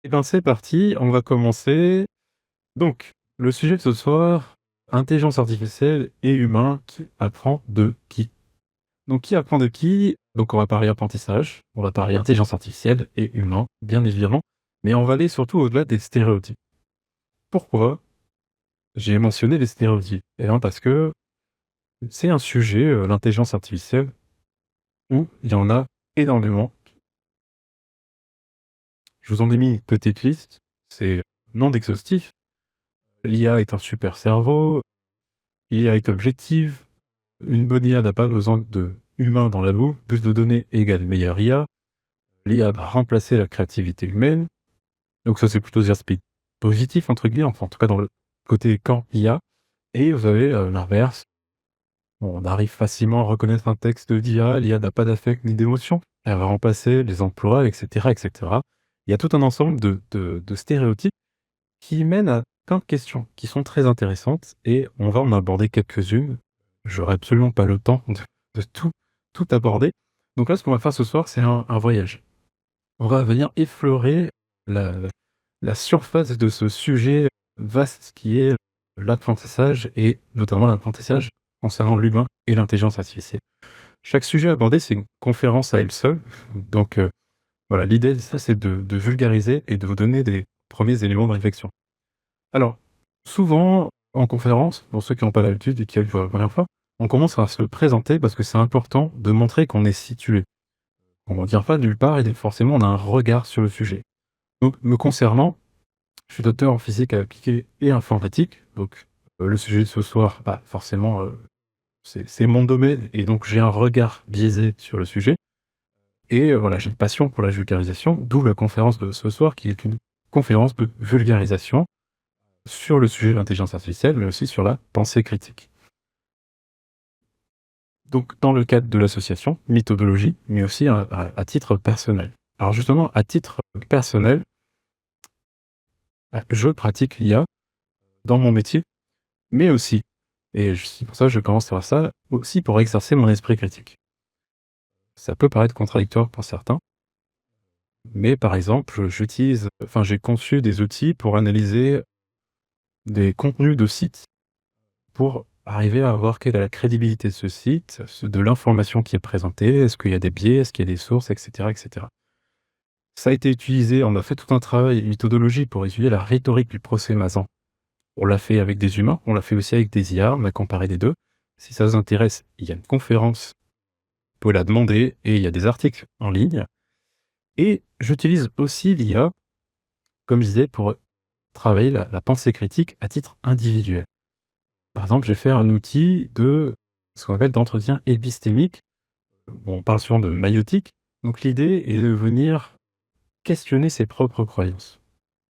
Eh ben, c'est parti, on va commencer. Donc, le sujet de ce soir, intelligence artificielle et humain, qui apprend de qui? Donc, qui apprend de qui? Donc, on va parler apprentissage, on va parler intelligence artificielle et humain, bien évidemment, mais on va aller surtout au-delà des stéréotypes. Pourquoi j'ai mentionné les stéréotypes? Eh bien, parce que c'est un sujet, l'intelligence artificielle, où il y en a énormément. Je vous en ai mis une petite liste, c'est non exhaustif. L'IA est un super cerveau, l'IA est objective. Une bonne IA n'a pas besoin de humain dans la boucle. Plus de données égale meilleure IA. L'IA va remplacer la créativité humaine. Donc ça, c'est plutôt des aspects positifs, entre guillemets, enfin, en tout cas dans le côté camp IA. Et vous avez l'inverse. On arrive facilement à reconnaître un texte d'IA. L'IA n'a pas d'affect ni d'émotion. Elle va remplacer les emplois, etc., etc. Il y a tout un ensemble de stéréotypes qui mènent à plein de questions qui sont très intéressantes et on va en aborder quelques-unes. J'aurai absolument pas le temps de tout aborder. Donc là, ce qu'on va faire ce soir, c'est un voyage. On va venir effleurer la la surface de ce sujet vaste qui est l'apprentissage et notamment l'apprentissage concernant l'humain et l'intelligence artificielle. Chaque sujet abordé, c'est une conférence à elle seule. Donc, voilà, l'idée, ça, c'est de vulgariser et de vous donner des premiers éléments de réflexion. Alors, souvent, en conférence, pour ceux qui n'ont pas l'habitude et qui arrivent pour la première fois, on commence à se présenter parce que c'est important de montrer qu'on est situé. On ne vient pas de nulle part et forcément on a un regard sur le sujet. Donc, me concernant, je suis docteur en physique appliquée et informatique. Donc, le sujet de ce soir, bah, forcément, c'est mon domaine et donc j'ai un regard biaisé sur le sujet. Et voilà, j'ai une passion pour la vulgarisation, d'où la conférence de ce soir qui est une conférence de vulgarisation sur le sujet de l'intelligence artificielle, mais aussi sur la pensée critique. Donc, dans le cadre de l'association, méthodologie, mais aussi à titre personnel. Alors justement, à titre personnel, je pratique l'IA dans mon métier, mais aussi, et c'est pour ça que je commence à faire ça, aussi pour exercer mon esprit critique. Ça peut paraître contradictoire pour certains, mais par exemple, j'ai conçu des outils pour analyser des contenus de sites pour arriver à voir quelle est la crédibilité de ce site, de l'information qui est présentée, est-ce qu'il y a des biais, est-ce qu'il y a des sources, etc., etc. Ça a été utilisé, on a fait tout un travail, une méthodologie pour étudier la rhétorique du procès Mazan. On l'a fait avec des humains, on l'a fait aussi avec des IA, on a comparé les deux. Si ça vous intéresse, il y a une conférence, vous pouvez la demander, et il y a des articles en ligne. Et j'utilise aussi l'IA, comme je disais, pour travailler la pensée critique à titre individuel. Par exemple, je vais faire un outil de ce qu'on appelle d'entretien épistémique. Bon, on parle souvent de maïotique. Donc l'idée est de venir questionner ses propres croyances.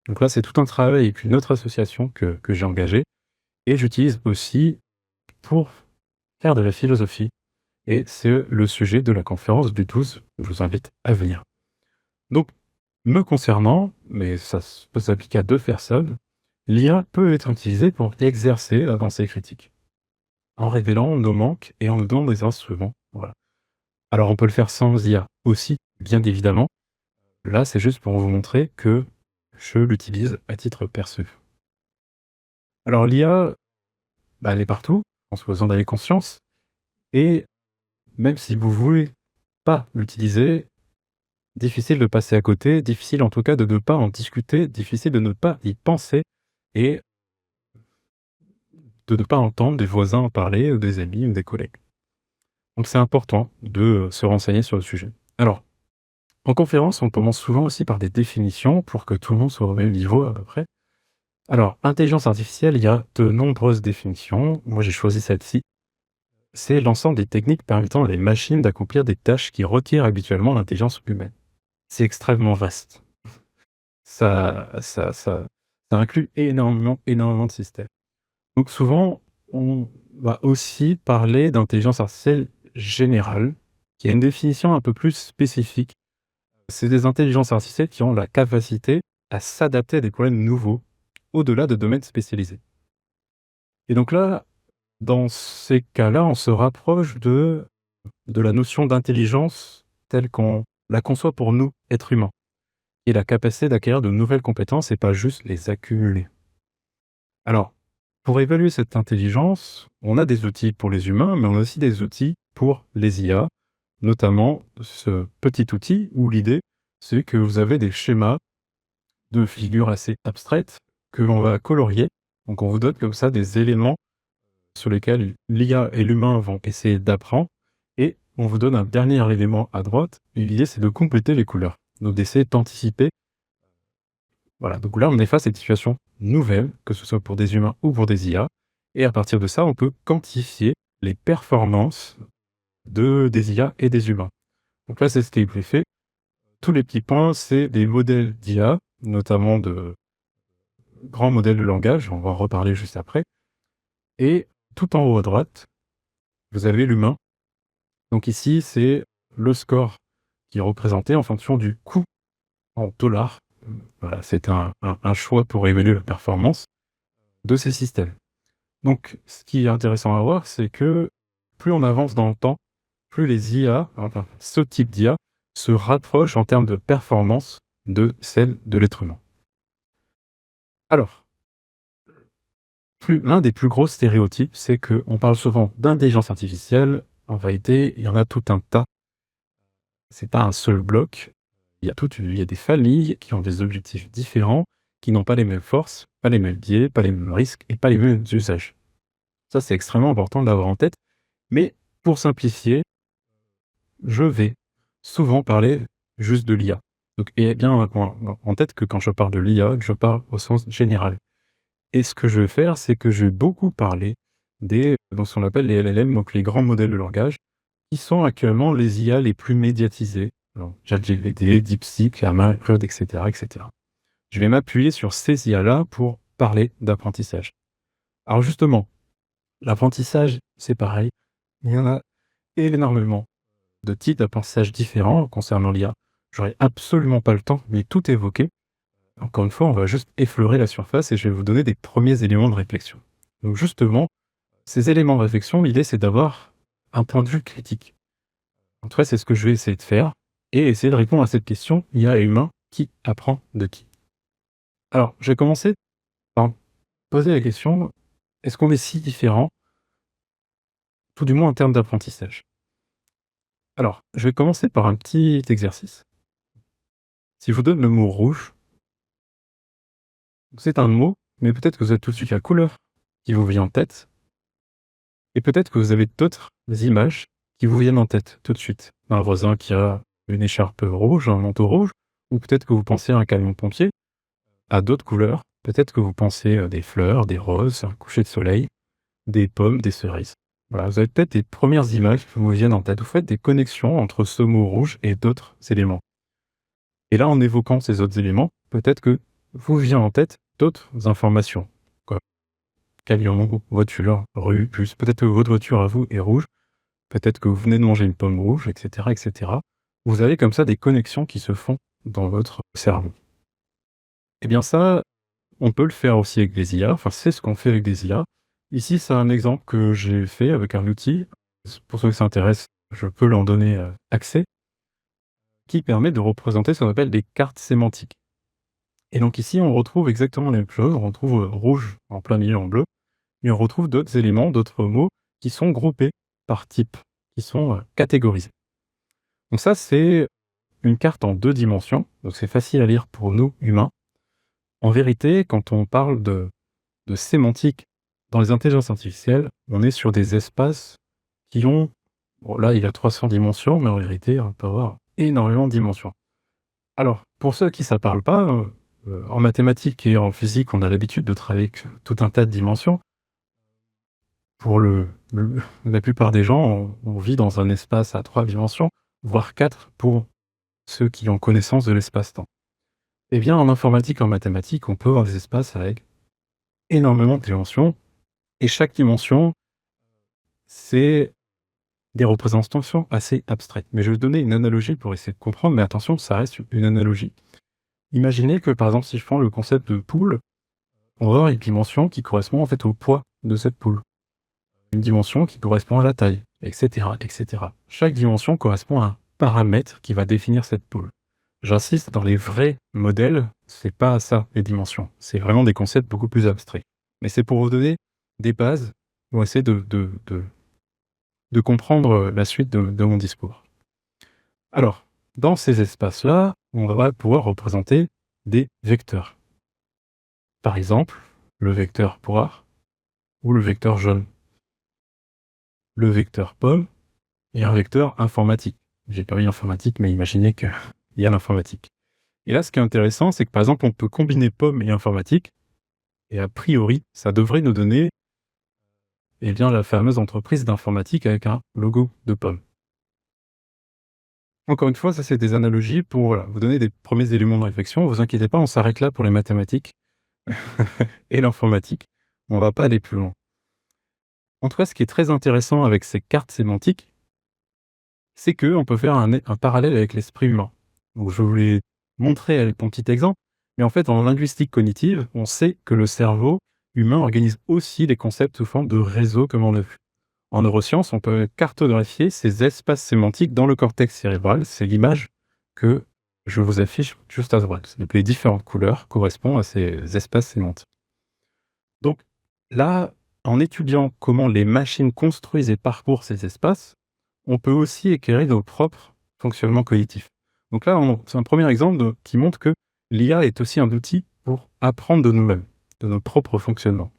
Donc là, c'est tout un travail avec une autre association que j'ai engagée. Et j'utilise aussi pour faire de la philosophie. Et c'est le sujet de la conférence du 12. Je vous invite à venir. Donc, me concernant, mais ça peut s'appliquer à 2 personnes, l'IA peut être utilisée pour exercer la pensée critique, en révélant nos manques et en nous donnant des instruments. Voilà. Alors on peut le faire sans IA aussi, bien évidemment. Là, c'est juste pour vous montrer que je l'utilise à titre perso. Alors l'IA, bah, elle est partout, en se faisant d'aller conscience, et même si vous voulez pas l'utiliser, difficile de passer à côté, difficile en tout cas de ne pas en discuter, difficile de ne pas y penser et de ne pas entendre des voisins en parler, ou des amis ou des collègues. Donc c'est important de se renseigner sur le sujet. Alors, en conférence, on commence souvent aussi par des définitions pour que tout le monde soit au même niveau à peu près. Alors, intelligence artificielle, il y a de nombreuses définitions. Moi, j'ai choisi celle-ci. C'est l'ensemble des techniques permettant à les machines d'accomplir des tâches qui requièrent habituellement l'intelligence humaine. C'est extrêmement vaste. Ça inclut énormément de systèmes. Donc souvent, on va aussi parler d'intelligence artificielle générale, qui a une définition un peu plus spécifique. C'est des intelligences artificielles qui ont la capacité à s'adapter à des problèmes nouveaux, au-delà de domaines spécialisés. Et donc là, dans ces cas-là, on se rapproche de la notion d'intelligence telle qu'on la conçoit pour nous, êtres humains. et la capacité d'acquérir de nouvelles compétences et pas juste les accumuler. Alors, pour évaluer cette intelligence, on a des outils pour les humains, mais on a aussi des outils pour les IA, notamment ce petit outil où l'idée, c'est que vous avez des schémas de figures assez abstraites que l'on va colorier. Donc on vous donne comme ça des éléments sur lesquels l'IA et l'humain vont essayer d'apprendre, et on vous donne un dernier élément à droite, et l'idée c'est de compléter les couleurs, donc d'essayer d'anticiper. Voilà, donc là on est face à une situation nouvelle, que ce soit pour des humains ou pour des IA, et à partir de ça on peut quantifier les performances des IA et des humains. Donc là c'est ce qui est fait. Tous les petits points, c'est des modèles d'IA, notamment de grands modèles de langage, on va en reparler juste après. Et tout en haut à droite, vous avez l'humain. Donc ici, c'est le score qui est représenté en fonction du coût en dollars. Voilà, c'est un choix pour évaluer la performance de ces systèmes. Donc, ce qui est intéressant à voir, c'est que plus on avance dans le temps, plus les IA, enfin, ce type d'IA, se rapproche en termes de performance de celle de l'être humain. Alors, l'un des plus gros stéréotypes, c'est qu'on parle souvent d'intelligence artificielle. En réalité, il y en a tout un tas. C'est pas un seul bloc. Il y a des familles qui ont des objectifs différents, qui n'ont pas les mêmes forces, pas les mêmes biais, pas les mêmes risques et pas les mêmes usages. Ça, c'est extrêmement important de l'avoir en tête. Mais pour simplifier, je vais souvent parler juste de l'IA. Donc, ayez bien en tête que quand je parle de l'IA, je parle au sens général. Et ce que je vais faire, c'est que je vais beaucoup parler dans ce qu'on appelle les LLM, donc les grands modèles de langage, qui sont actuellement les IA les plus médiatisés. Alors, ChatGPT, DeepSeek, Llama, Claude, etc., etc. Je vais m'appuyer sur ces IA-là pour parler d'apprentissage. Alors justement, l'apprentissage, c'est pareil. Il y en a énormément de types d'apprentissage différents concernant l'IA. J'aurai absolument pas le temps de tout évoquer. Encore une fois, on va juste effleurer la surface et je vais vous donner des premiers éléments de réflexion. Donc justement, ces éléments de réflexion, l'idée c'est d'avoir un point de vue critique. En tout cas, c'est ce que je vais essayer de faire et essayer de répondre à cette question, IA et humain, qui apprend de qui? Alors, je vais commencer par poser la question, est-ce qu'on est si différents, tout du moins en termes d'apprentissage? Alors, je vais commencer par un petit exercice. Si je vous donne le mot rouge, c'est un mot, mais peut-être que vous avez tout de suite la couleur qui vous vient en tête, et peut-être que vous avez d'autres images qui vous viennent en tête tout de suite. Un voisin qui a une écharpe rouge, un manteau rouge, ou peut-être que vous pensez à un camion pompier, à d'autres couleurs. Peut-être que vous pensez à des fleurs, des roses, un coucher de soleil, des pommes, des cerises. Voilà, vous avez peut-être des premières images qui vous viennent en tête. Vous faites des connexions entre ce mot rouge et d'autres éléments. Et là, en évoquant ces autres éléments, peut-être que vous vient en tête d'autres informations. Quoi. Camion, voiture, rue, bus. Peut-être que votre voiture à vous est rouge. Peut-être que vous venez de manger une pomme rouge, etc., etc. Vous avez comme ça des connexions qui se font dans votre cerveau. Eh bien ça, on peut le faire aussi avec des IA. Enfin, c'est ce qu'on fait avec des IA. Ici, c'est un exemple que j'ai fait avec un outil. Pour ceux qui s'intéressent, je peux leur donner accès, qui permet de représenter ce qu'on appelle des cartes sémantiques. Et donc ici, on retrouve exactement la même chose. On retrouve rouge en plein milieu en bleu, et on retrouve d'autres éléments, d'autres mots qui sont groupés par type, qui sont catégorisés. Donc ça, c'est une carte en 2 dimensions, donc c'est facile à lire pour nous, humains. En vérité, quand on parle de sémantique dans les intelligences artificielles, on est sur des espaces qui ont... Bon, là, il y a 300 dimensions, mais en vérité, on peut avoir énormément de dimensions. Alors, pour ceux qui ne ça parle pas, en mathématiques et en physique, on a l'habitude de travailler avec tout un tas de dimensions. Pour la plupart des gens, on vit dans un espace à 3 dimensions, voire 4 pour ceux qui ont connaissance de l'espace-temps. Eh bien, en informatique, en mathématiques, on peut avoir des espaces avec énormément de dimensions, et chaque dimension, c'est des représentations assez abstraites. Mais je vais vous donner une analogie pour essayer de comprendre, mais attention, ça reste une analogie. Imaginez que, par exemple, si je prends le concept de poule, on va avoir une dimension qui correspond en fait au poids de cette poule. Une dimension qui correspond à la taille, etc., etc. Chaque dimension correspond à un paramètre qui va définir cette poule. J'insiste, dans les vrais modèles, c'est pas ça les dimensions. C'est vraiment des concepts beaucoup plus abstraits. Mais c'est pour vous donner des bases pour essayer de comprendre la suite de mon discours. Alors, dans ces espaces-là, on va pouvoir représenter des vecteurs. Par exemple, le vecteur poire ou le vecteur jaune, le vecteur pomme et un vecteur informatique. J'ai pas mis informatique, mais imaginez qu'il y a l'informatique. Et là, ce qui est intéressant, c'est que par exemple, on peut combiner pomme et informatique, et a priori, ça devrait nous donner eh bien, la fameuse entreprise d'informatique avec un logo de pomme. Encore une fois, ça c'est des analogies pour voilà, vous donner des premiers éléments de réflexion. Vous inquiétez pas, on s'arrête là pour les mathématiques et l'informatique. On va pas aller plus loin. En tout cas, ce qui est très intéressant avec ces cartes sémantiques, c'est qu'on peut faire un parallèle avec l'esprit humain. Donc, je vous l'ai montré avec mon petit exemple, mais en fait, en linguistique cognitive, on sait que le cerveau humain organise aussi les concepts sous forme de réseau, comme on l'a vu. En neurosciences, on peut cartographier ces espaces sémantiques dans le cortex cérébral. C'est l'image que je vous affiche juste à droite. Donc, les différentes couleurs correspondent à ces espaces sémantiques. Donc là, en étudiant comment les machines construisent et parcourent ces espaces, on peut aussi éclairer nos propres fonctionnements cognitifs. Donc là, c'est un premier exemple qui montre que l'IA est aussi un outil pour apprendre de nous-mêmes, de nos propres fonctionnements.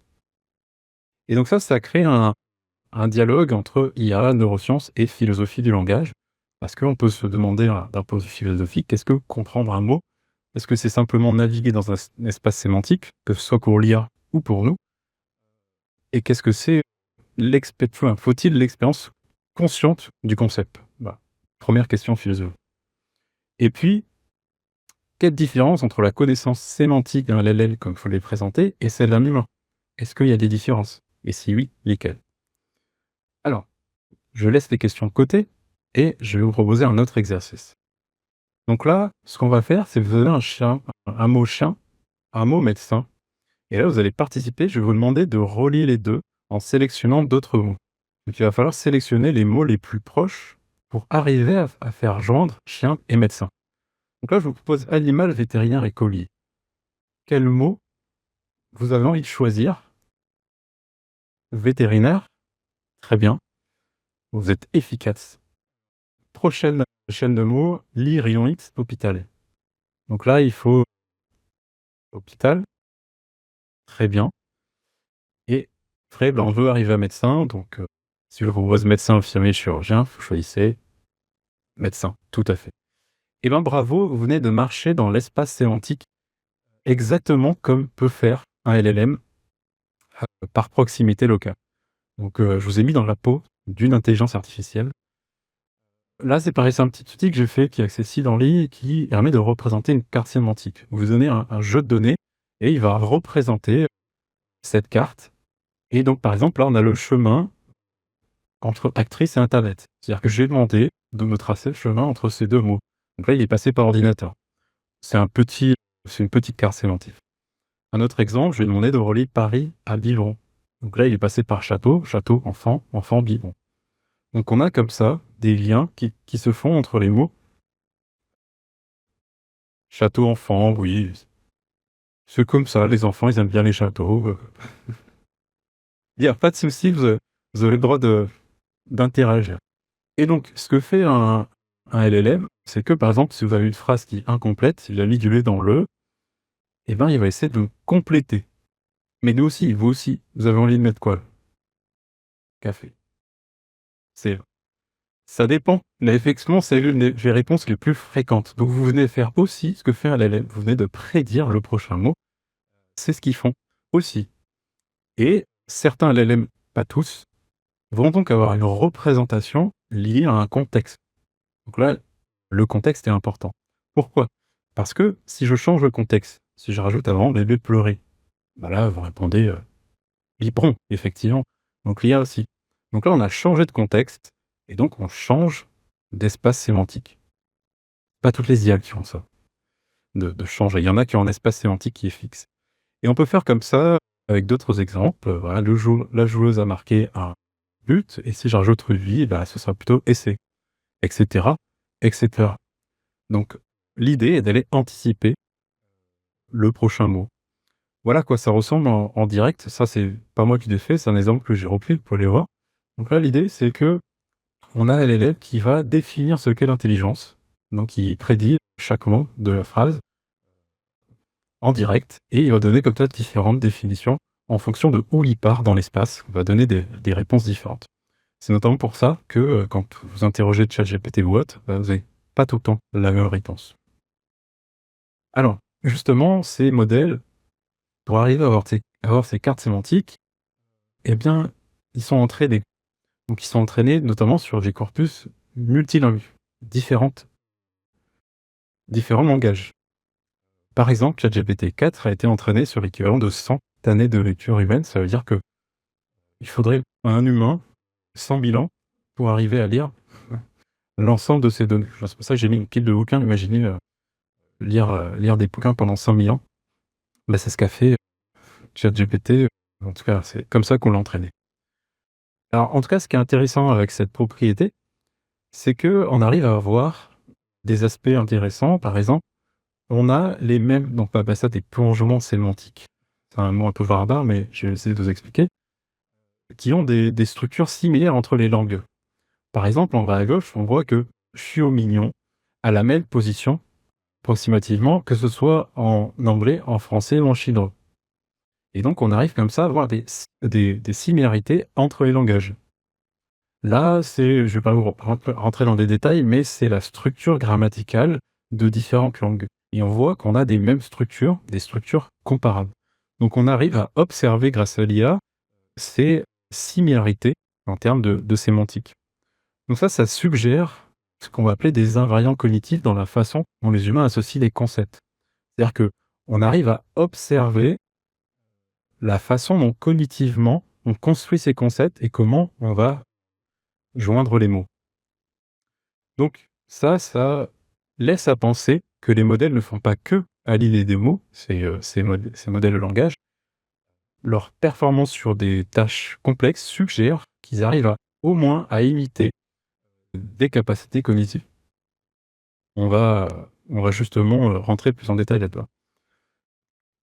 Et donc ça crée un dialogue entre IA, neurosciences et philosophie du langage, parce qu'on peut se demander d'un point de vue philosophique, qu'est-ce que comprendre un mot? Est-ce que c'est simplement naviguer dans un espace sémantique, que ce soit pour l'IA ou pour nous? Et qu'est-ce que c'est faut-il l'expérience consciente du concept? Voilà. Première question philosophique. Et puis, quelle différence entre la connaissance sémantique d'un LLM, comme il faut les présenter, et celle d'un humain? Est-ce qu'il y a des différences? Et si oui, lesquelles? Alors, je laisse les questions de côté et je vais vous proposer un autre exercice. Donc là, ce qu'on va faire, c'est vous donner un mot chien, un mot médecin. Et là, vous allez participer. Je vais vous demander de relier les deux en sélectionnant d'autres mots. Donc il va falloir sélectionner les mots les plus proches pour arriver à faire joindre chien et médecin. Donc là, je vous propose animal, vétérinaire et collier. Quel mot vous avez envie de choisir? Vétérinaire, très bien. Vous êtes efficace. Prochaine chaîne de mots, lit, rayon X, hôpital. Donc là, il faut hôpital, très bien. Et après, on veut arriver à médecin, donc si je vous propose médecin, infirmier, chirurgien, vous choisissez médecin, tout à fait. Eh bien bravo, vous venez de marcher dans l'espace sémantique exactement comme peut faire un LLM par proximité locale. Donc je vous ai mis dans la peau d'une intelligence artificielle. Là, c'est pareil, c'est un petit outil que j'ai fait qui est accessible en ligne et qui permet de représenter une carte sémantique. Vous donnez un jeu de données et il va représenter cette carte. Et donc, par exemple, là, on a le chemin entre actrice et internet. C'est-à-dire que j'ai demandé de me tracer le chemin entre ces deux mots. Donc là, il est passé par ordinateur. C'est une petite carte sémantique. Un autre exemple, je lui ai demandé de relier Paris à Biron. Donc là, il est passé par château, château, enfant, enfant, Biron. Donc on a comme ça des liens qui se font entre les mots. Château, enfant, oui. C'est comme ça, les enfants, ils aiment bien les châteaux. Il n'y a pas de souci, vous avez le droit d'interagir. Et donc, ce que fait un LLM, c'est que, par exemple, si vous avez une phrase qui est incomplète, il a mis du lait dans le, eh ben, il va essayer de compléter. Mais nous aussi, vous aussi, vous avez envie de mettre quoi? Café. Ça dépend. Mais effectivement, c'est l'une des réponses les plus fréquentes. Donc, vous venez faire aussi ce que fait un LLM. Vous venez de prédire le prochain mot. C'est ce qu'ils font aussi. Et certains LLM, pas tous, vont donc avoir une représentation liée à un contexte. Donc là, le contexte est important. Pourquoi? Parce que si je change le contexte, si je rajoute avant bébé pleurer, bah là, vous répondez biberon, effectivement. Donc l'IA aussi. Donc là, on a changé de contexte et donc on change d'espace sémantique. Pas toutes les IA qui font ça, de changer. Il y en a qui ont un espace sémantique qui est fixe. Et on peut faire comme ça avec d'autres exemples. Voilà, la joueuse a marqué un but et si je rajoute vie, bah, ce sera plutôt essai, etc., etc. Donc, L'idée est d'aller anticiper le prochain mot. Voilà à quoi ça ressemble en direct. Ça, c'est pas moi qui l'ai fait, c'est un exemple que j'ai repris, vous pouvez aller voir. Donc là, l'idée, c'est qu'on a l'élève qui va définir ce qu'est l'intelligence. Donc il prédit chaque mot de la phrase en direct et il va donner comme ça différentes définitions en fonction de où il part dans l'espace. Il va donner des réponses différentes. C'est notamment pour ça que quand vous interrogez ChatGPT ou autre, vous n'avez pas tout le temps la même réponse. Alors, justement, ces modèles, pour arriver à avoir ces cartes sémantiques, eh bien, ils sont entraînés. Donc, ils sont entraînés notamment sur des corpus multilingues, différents langages. Par exemple, ChatGPT 4 a été entraîné sur l'équivalent de 100 années de lecture humaine. Ça veut dire que il faudrait un humain 100 000 ans pour arriver à lire l'ensemble de ces données. C'est pour ça que j'ai mis une pile de bouquins. Imaginez lire des bouquins pendant 100 000 ans. Bah, c'est ce qu'a fait ChatGPT. En tout cas, c'est comme ça qu'on l'a entraîné. Alors, en tout cas, ce qui est intéressant avec cette propriété, c'est qu'on arrive à avoir des aspects intéressants. Par exemple, on a les mêmes, donc on appelle ça des plongements sémantiques. C'est un mot un peu barbare, mais je vais essayer de vous expliquer. Qui ont des structures similaires entre les langues. Par exemple, en bas à gauche, on voit que chiot mignon a la même position, approximativement, que ce soit en anglais, en français ou en chinois. Et donc, on arrive comme ça à avoir des similarités entre les langages. Là, je ne vais pas vous rentrer dans des détails, mais c'est la structure grammaticale de différentes langues. Et on voit qu'on a des mêmes structures, des structures comparables. Donc, on arrive à observer, grâce à l'IA, ces similarités en termes de sémantique. Donc ça suggère ce qu'on va appeler des invariants cognitifs dans la façon dont les humains associent les concepts. C'est-à-dire qu'on arrive à observer la façon dont cognitivement on construit ces concepts et comment on va joindre les mots. Donc ça laisse à penser que les modèles ne font pas que à l'idée des mots, ces modèles de langage. Leur performance sur des tâches complexes suggère qu'ils arrivent au moins à imiter des capacités cognitives. On va justement rentrer plus en détail là-dedans.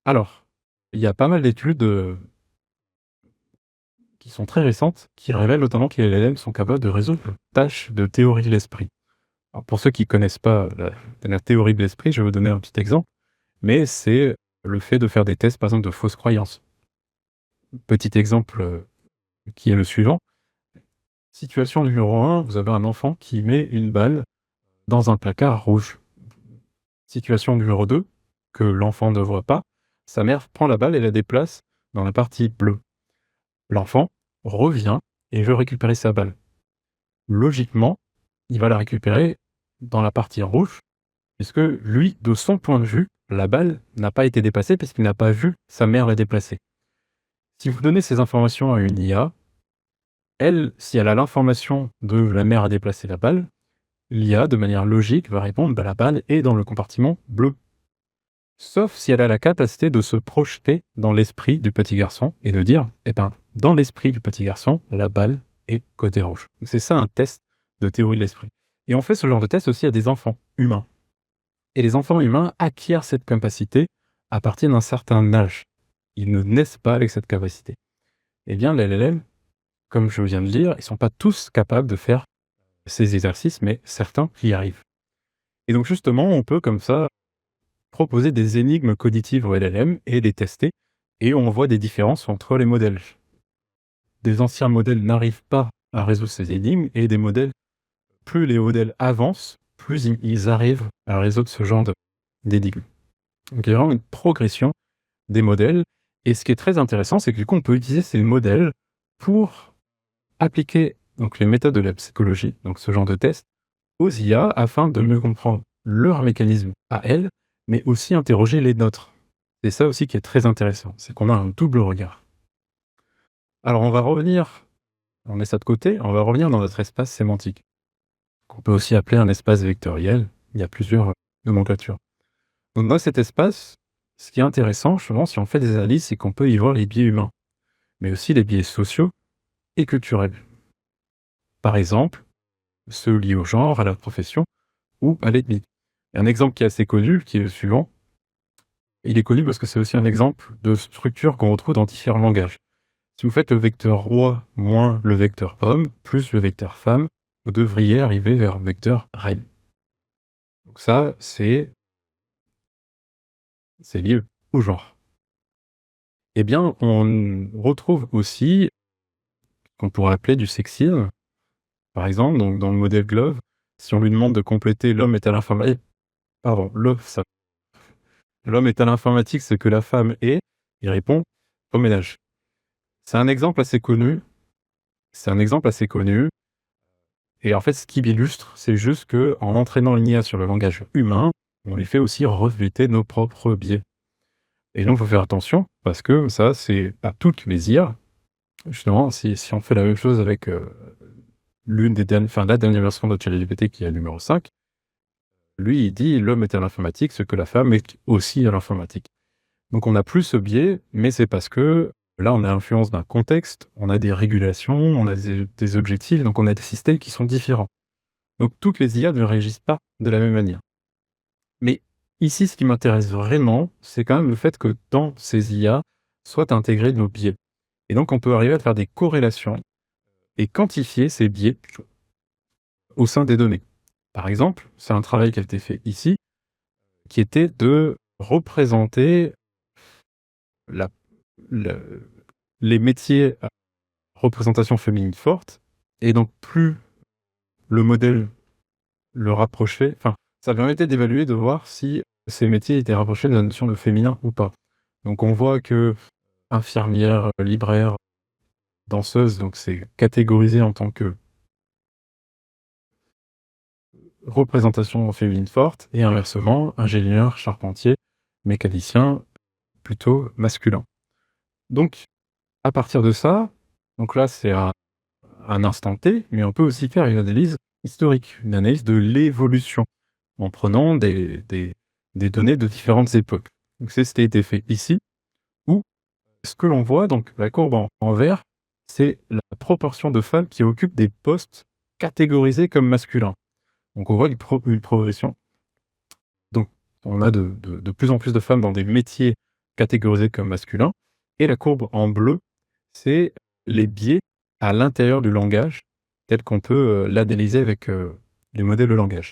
Alors, il y a pas mal d'études qui sont très récentes, qui révèlent notamment que les LLM sont capables de résoudre des tâches de théorie de l'esprit. Alors, pour ceux qui ne connaissent pas la théorie de l'esprit, je vais vous donner un petit exemple, mais c'est le fait de faire des tests, par exemple, de fausses croyances. Petit exemple qui est le suivant. Situation numéro 1, vous avez un enfant qui met une balle dans un placard rouge. Situation numéro 2, que l'enfant ne voit pas, sa mère prend la balle et la déplace dans la partie bleue. L'enfant revient et veut récupérer sa balle. Logiquement, il va la récupérer dans la partie rouge, puisque lui, de son point de vue, la balle n'a pas été déplacée parce qu'il n'a pas vu sa mère la déplacer. Si vous donnez ces informations à une IA, elle, si elle a l'information de la mère a déplacé la balle, l'IA, de manière logique, va répondre la balle est dans le compartiment bleu. Sauf si elle a la capacité de se projeter dans l'esprit du petit garçon et de dire, dans l'esprit du petit garçon, la balle est côté rouge. C'est ça un test de théorie de l'esprit. Et on fait ce genre de test aussi à des enfants humains. Et les enfants humains acquièrent cette capacité à partir d'un certain âge. Ils ne naissent pas avec cette capacité. Eh bien, les LLM, comme je viens de le dire, ils ne sont pas tous capables de faire ces exercices, mais certains y arrivent. Et donc justement, on peut comme ça proposer des énigmes cognitives au LLM et les tester, et on voit des différences entre les modèles. Des anciens modèles n'arrivent pas à résoudre ces énigmes, et des modèles, plus les modèles avancent, plus ils arrivent à résoudre ce genre d'énigmes. Donc il y a vraiment une progression des modèles, et ce qui est très intéressant, c'est que du coup on peut utiliser ces modèles pour appliquer donc les méthodes de la psychologie, donc ce genre de test, aux IA afin de mieux comprendre leur mécanisme à elles, mais aussi interroger les nôtres. C'est ça aussi qui est très intéressant, c'est qu'on a un double regard. Alors on met ça de côté, on va revenir dans notre espace sémantique, qu'on peut aussi appeler un espace vectoriel. Il y a plusieurs nomenclatures. Donc dans cet espace, ce qui est intéressant, justement, si on fait des analyses, c'est qu'on peut y voir les biais humains, mais aussi les biais sociaux et culturels. Par exemple, ceux liés au genre, à la profession ou à l'ethnie. Et un exemple qui est assez connu, qui est le suivant. Il est connu parce que c'est aussi un exemple de structure qu'on retrouve dans différents langages. Si vous faites le vecteur roi moins le vecteur homme plus le vecteur femme, vous devriez arriver vers le vecteur reine. Donc ça, c'est lié au genre. Eh bien, on retrouve aussi qu'on pourrait appeler du sexisme. Par exemple, donc dans le modèle Glove, si on lui demande de compléter l'homme est à l'informatique, pardon, l'homme est à l'informatique ce que la femme est, il répond au ménage. C'est un exemple assez connu. C'est un exemple assez connu. Et en fait, ce qui l'illustre, c'est juste que en entraînant une IA sur le langage humain, on les fait aussi refléter nos propres biais. Et donc, il faut faire attention parce que ça, c'est pas toutes les IA. Justement, si on fait la même chose avec la dernière version de ChatGPT qui est le numéro 5, lui, il dit l'homme est à l'informatique, ce que la femme est aussi à l'informatique. Donc, on n'a plus ce biais, mais c'est parce que là, on a l'influence d'un contexte, on a des régulations, on a des objectifs, donc on a des systèmes qui sont différents. Donc, toutes les IA ne réagissent pas de la même manière. Mais ici, ce qui m'intéresse vraiment, c'est quand même le fait que dans ces IA soient intégrés nos biais. Et donc, on peut arriver à faire des corrélations et quantifier ces biais au sein des données. Par exemple, c'est un travail qui a été fait ici, qui était de représenter la, la- les métiers à représentation féminine forte, et donc plus le modèle le rapprochait, enfin, ça permettait d'évaluer, de voir si ces métiers étaient rapprochés de la notion de féminin ou pas. Donc on voit que infirmière, libraire, danseuse, donc c'est catégorisé en tant que représentation féminine forte, et inversement, ingénieur, charpentier, mécanicien, plutôt masculin. Donc, à partir de ça, donc là c'est un instant T, mais on peut aussi faire une analyse historique, une analyse de l'évolution, en prenant des données de différentes époques. Donc c'est ce qui a été fait ici, où ce que l'on voit, donc la courbe en vert, c'est la proportion de femmes qui occupent des postes catégorisés comme masculins. Donc on voit une progression. Donc on a de plus en plus de femmes dans des métiers catégorisés comme masculins. Et la courbe en bleu, c'est les biais à l'intérieur du langage, tel qu'on peut l'analyser avec les modèles de langage.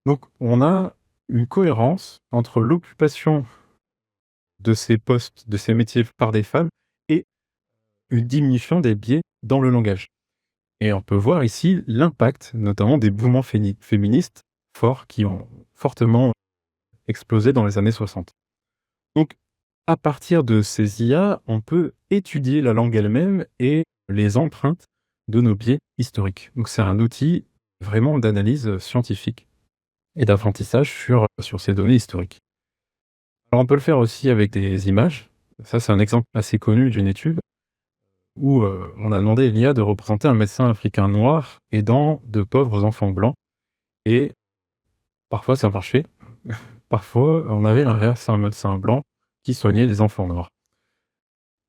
Donc on a une cohérence entre l'occupation de ces postes, de ces métiers par des femmes, et une diminution des biais dans le langage. Et on peut voir ici l'impact, notamment des mouvements féministes forts qui ont fortement explosé dans les années 60. Donc, à partir de ces IA, on peut étudier la langue elle-même et les empreintes de nos biais historiques. Donc, c'est un outil vraiment d'analyse scientifique et d'apprentissage sur ces données historiques. Alors, on peut le faire aussi avec des images. Ça, c'est un exemple assez connu d'une étude où on a demandé à l'IA de représenter un médecin africain noir aidant de pauvres enfants blancs. Et parfois, ça marchait. Parfois, on avait l'inverse, un médecin blanc qui soignait des enfants noirs.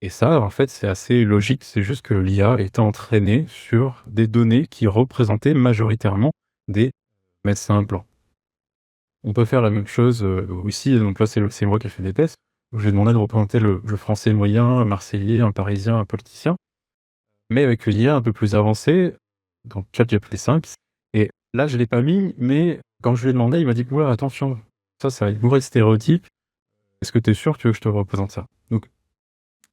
Et ça, en fait, c'est assez logique. C'est juste que l'IA est entraînée sur des données qui représentaient majoritairement des médecins blancs. On peut faire la même chose ici. Donc là, c'est moi qui ai fait des tests, où j'ai demandé de représenter le français moyen, un marseillais, un parisien, un politicien, mais avec une IA un peu plus avancée, donc ChatGPT 5. Et là, je ne l'ai pas mis, mais quand je lui ai demandé, il m'a dit: «Oula, attention, ça va être bourré de stéréotypes. Est-ce que tu es sûr, tu veux que je te représente ça?» Donc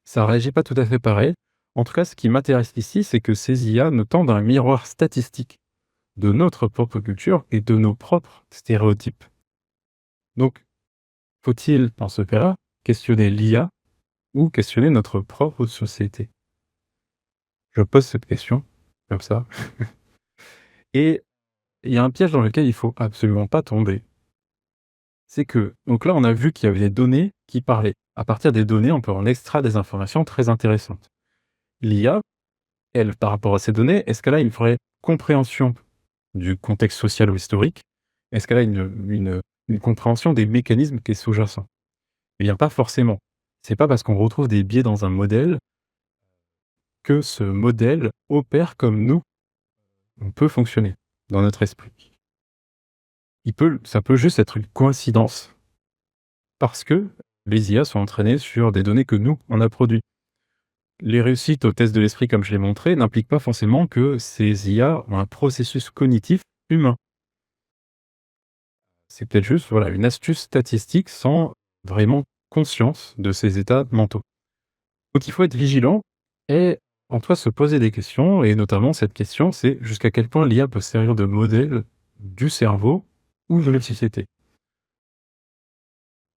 ça réagit pas tout à fait pareil. En tout cas, ce qui m'intéresse ici, c'est que ces IA nous tendent un miroir statistique de notre propre culture et de nos propres stéréotypes. Donc, faut-il, dans ce cas-là, questionner l'IA ou questionner notre propre société? Je pose cette question, comme ça. Et il y a un piège dans lequel il faut absolument pas tomber. C'est que, donc là, on a vu qu'il y avait des données qui parlaient. À partir des données, on peut en extraire des informations très intéressantes. L'IA, elle, par rapport à ces données, est-ce qu'elle a une vraie compréhension du contexte social ou historique? Est-ce qu'elle a une compréhension des mécanismes qui est sous-jacents? Eh bien, pas forcément. C'est pas parce qu'on retrouve des biais dans un modèle que ce modèle opère comme nous, on peut fonctionner dans notre esprit. Ça peut juste être une coïncidence parce que les IA sont entraînées sur des données que nous, on a produites. Les réussites au test de l'esprit, comme je l'ai montré, n'impliquent pas forcément que ces IA ont un processus cognitif humain. C'est peut-être juste, voilà, une astuce statistique sans vraiment conscience de ces états mentaux. Donc il faut être vigilant et en toi se poser des questions, et notamment cette question, c'est jusqu'à quel point l'IA peut servir de modèle du cerveau ou de la société.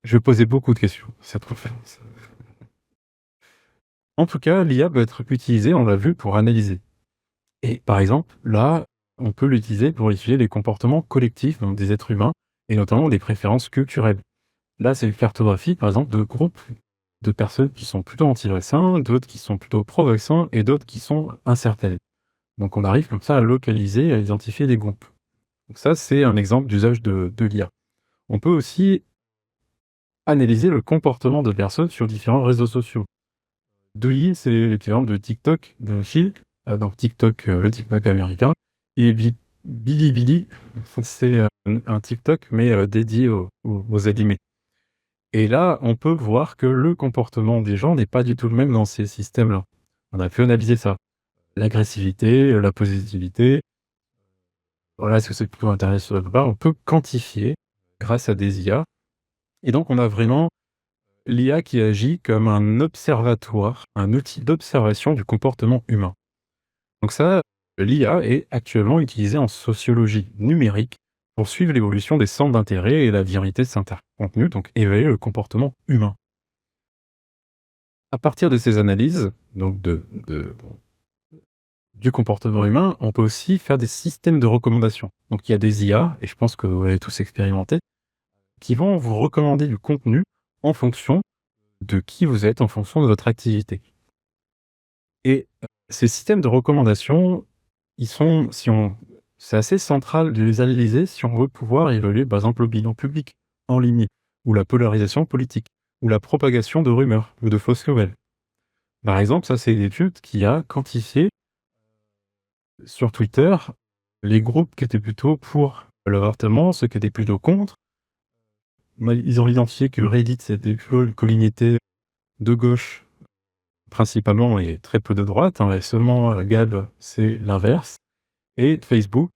Je vais poser beaucoup de questions, cette conférence. En tout cas, l'IA peut être utilisée, on l'a vu, pour analyser. Et par exemple, là, on peut l'utiliser pour étudier les comportements collectifs, donc des êtres humains, et notamment des préférences culturelles. Là, c'est une cartographie, par exemple, de groupes de personnes qui sont plutôt anti-vaccins, d'autres qui sont plutôt pro-vaccins et d'autres qui sont incertaines. Donc on arrive comme ça à localiser, à identifier des groupes. Donc ça, c'est un exemple d'usage de l'IA. On peut aussi analyser le comportement de personnes sur différents réseaux sociaux. Douyi, c'est l'équivalent de TikTok, de Phil, donc TikTok, le TikTok américain, et Bilibili, c'est un TikTok, mais dédié aux animés. Et là, on peut voir que le comportement des gens n'est pas du tout le même dans ces systèmes-là. On a pu analyser ça. L'agressivité, la positivité, voilà, est-ce que c'est plutôt intéressant ou pas? On peut quantifier grâce à des IA. Et donc, on a vraiment l'IA qui agit comme un observatoire, un outil d'observation du comportement humain. Donc ça, l'IA est actuellement utilisée en sociologie numérique pour suivre l'évolution des centres d'intérêt et la viralité de certains contenus, donc évaluer le comportement humain. À partir de ces analyses, donc du comportement humain, on peut aussi faire des systèmes de recommandation. Donc il y a des IA, et je pense que vous avez tous expérimenté, qui vont vous recommander du contenu en fonction de qui vous êtes, en fonction de votre activité. Et ces systèmes de recommandation, ils sont, c'est assez central de les analyser si on veut pouvoir évaluer, par exemple, l'opinion publique en ligne, ou la polarisation politique, ou la propagation de rumeurs ou de fausses nouvelles. Par exemple, ça, c'est une étude qui a quantifié sur Twitter les groupes qui étaient plutôt pour l'avortement, ceux qui étaient plutôt contre. Ils ont identifié que Reddit, c'était plutôt une communauté de gauche, principalement, et très peu de droite, hein, et seulement Gab, c'est l'inverse. Et Facebook,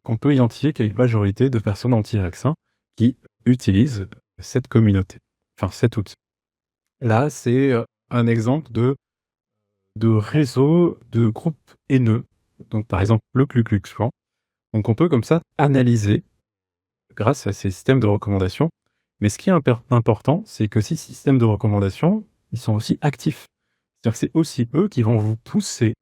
qu'on peut identifier qu'il y a une majorité de personnes anti-vaccins qui utilisent cette communauté, enfin cet outil. Là, c'est un exemple de réseau de groupes haineux, donc par exemple le Ku Klux Klan. Donc on peut comme ça analyser grâce à ces systèmes de recommandation. Mais ce qui est important, c'est que ces systèmes de recommandation, ils sont aussi actifs. C'est-à-dire que c'est aussi eux qui vont vous pousser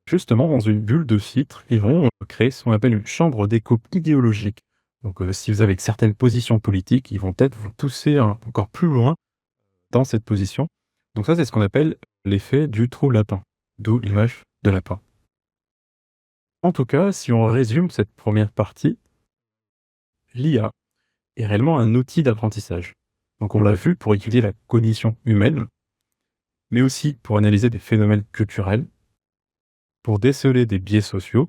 justement dans une bulle de filtre. Ils vont créer ce qu'on appelle une chambre d'écho idéologique. Donc si vous avez certaines positions politiques, ils vont peut-être vous pousser encore plus loin dans cette position. Donc ça, c'est ce qu'on appelle l'effet du trou lapin, d'où l'image de lapin. En tout cas, si on résume cette première partie, l'IA est réellement un outil d'apprentissage. Donc on l'a vu pour étudier la cognition humaine, mais aussi pour analyser des phénomènes culturels, pour déceler des biais sociaux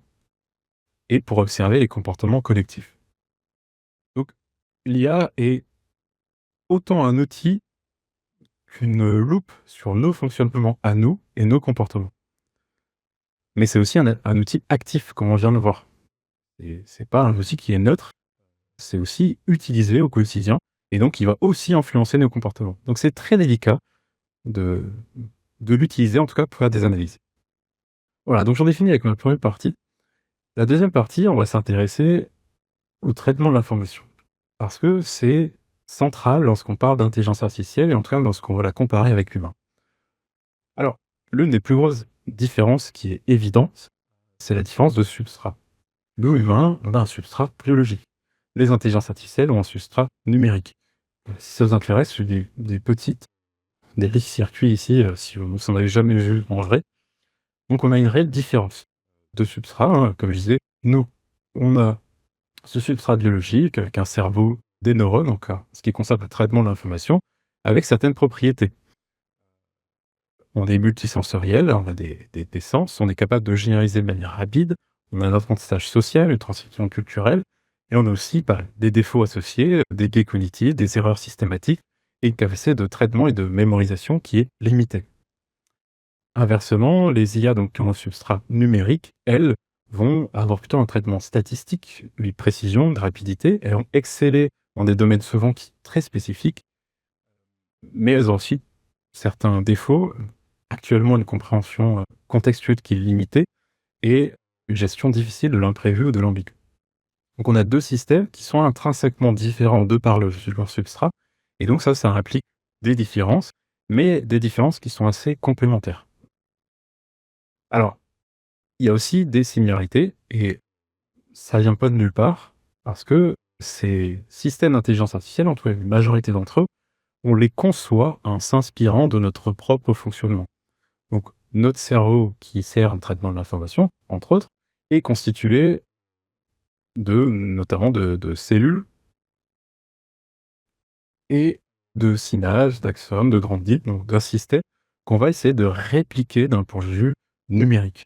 et pour observer les comportements collectifs. Donc l'IA est autant un outil qu'une loupe sur nos fonctionnements à nous et nos comportements. Mais c'est aussi un outil actif, comme on vient de le voir. Et c'est pas un outil qui est neutre, c'est aussi utilisé au quotidien, et donc il va aussi influencer nos comportements. Donc c'est très délicat de l'utiliser, en tout cas pour faire des analyses. Voilà, donc j'en ai fini avec ma première partie. La deuxième partie, on va s'intéresser au traitement de l'information. Parce que c'est central lorsqu'on parle d'intelligence artificielle, et en tout cas lorsqu'on va la comparer avec l'humain. Alors, l'une des plus grosses différences qui est évidente, c'est la différence de substrat. Nous, humains, on a un substrat biologique. Les intelligences artificielles ont un substrat numérique. Si ça vous intéresse, c'est des petits circuits ici, si vous n'en avez jamais vu en vrai. Donc on a une réelle différence de substrat, hein, comme je disais. Nous, on a ce substrat biologique avec un cerveau, des neurones, donc ce qui concerne le traitement de l'information, avec certaines propriétés. On est multisensoriel, on a des sens, on est capable de généraliser de manière rapide, on a un apprentissage social, une transmission culturelle, Et on a aussi des défauts associés, des biais cognitifs, des erreurs systématiques et une capacité de traitement et de mémorisation qui est limitée. Inversement, les IA donc qui ont un substrat numérique, elles, vont avoir plutôt un traitement statistique, une précision, de rapidité. Elles vont exceller dans des domaines souvent très spécifiques, mais elles ont aussi certains défauts. Actuellement, une compréhension contextuelle qui est limitée et une gestion difficile de l'imprévu ou de l'ambigu. Donc on a 2 systèmes qui sont intrinsèquement différents de par leur substrat et donc ça implique des différences, mais des différences qui sont assez complémentaires. Alors, il y a aussi des similarités et ça vient pas de nulle part parce que ces systèmes d'intelligence artificielle, en tout cas une majorité d'entre eux, on les conçoit en s'inspirant de notre propre fonctionnement. Donc notre cerveau qui sert au traitement de l'information, entre autres, est constitué notamment de cellules et de synapses, d'axones, de grandes boucles, donc d'un système qu'on va essayer de répliquer d'un point de vue numérique.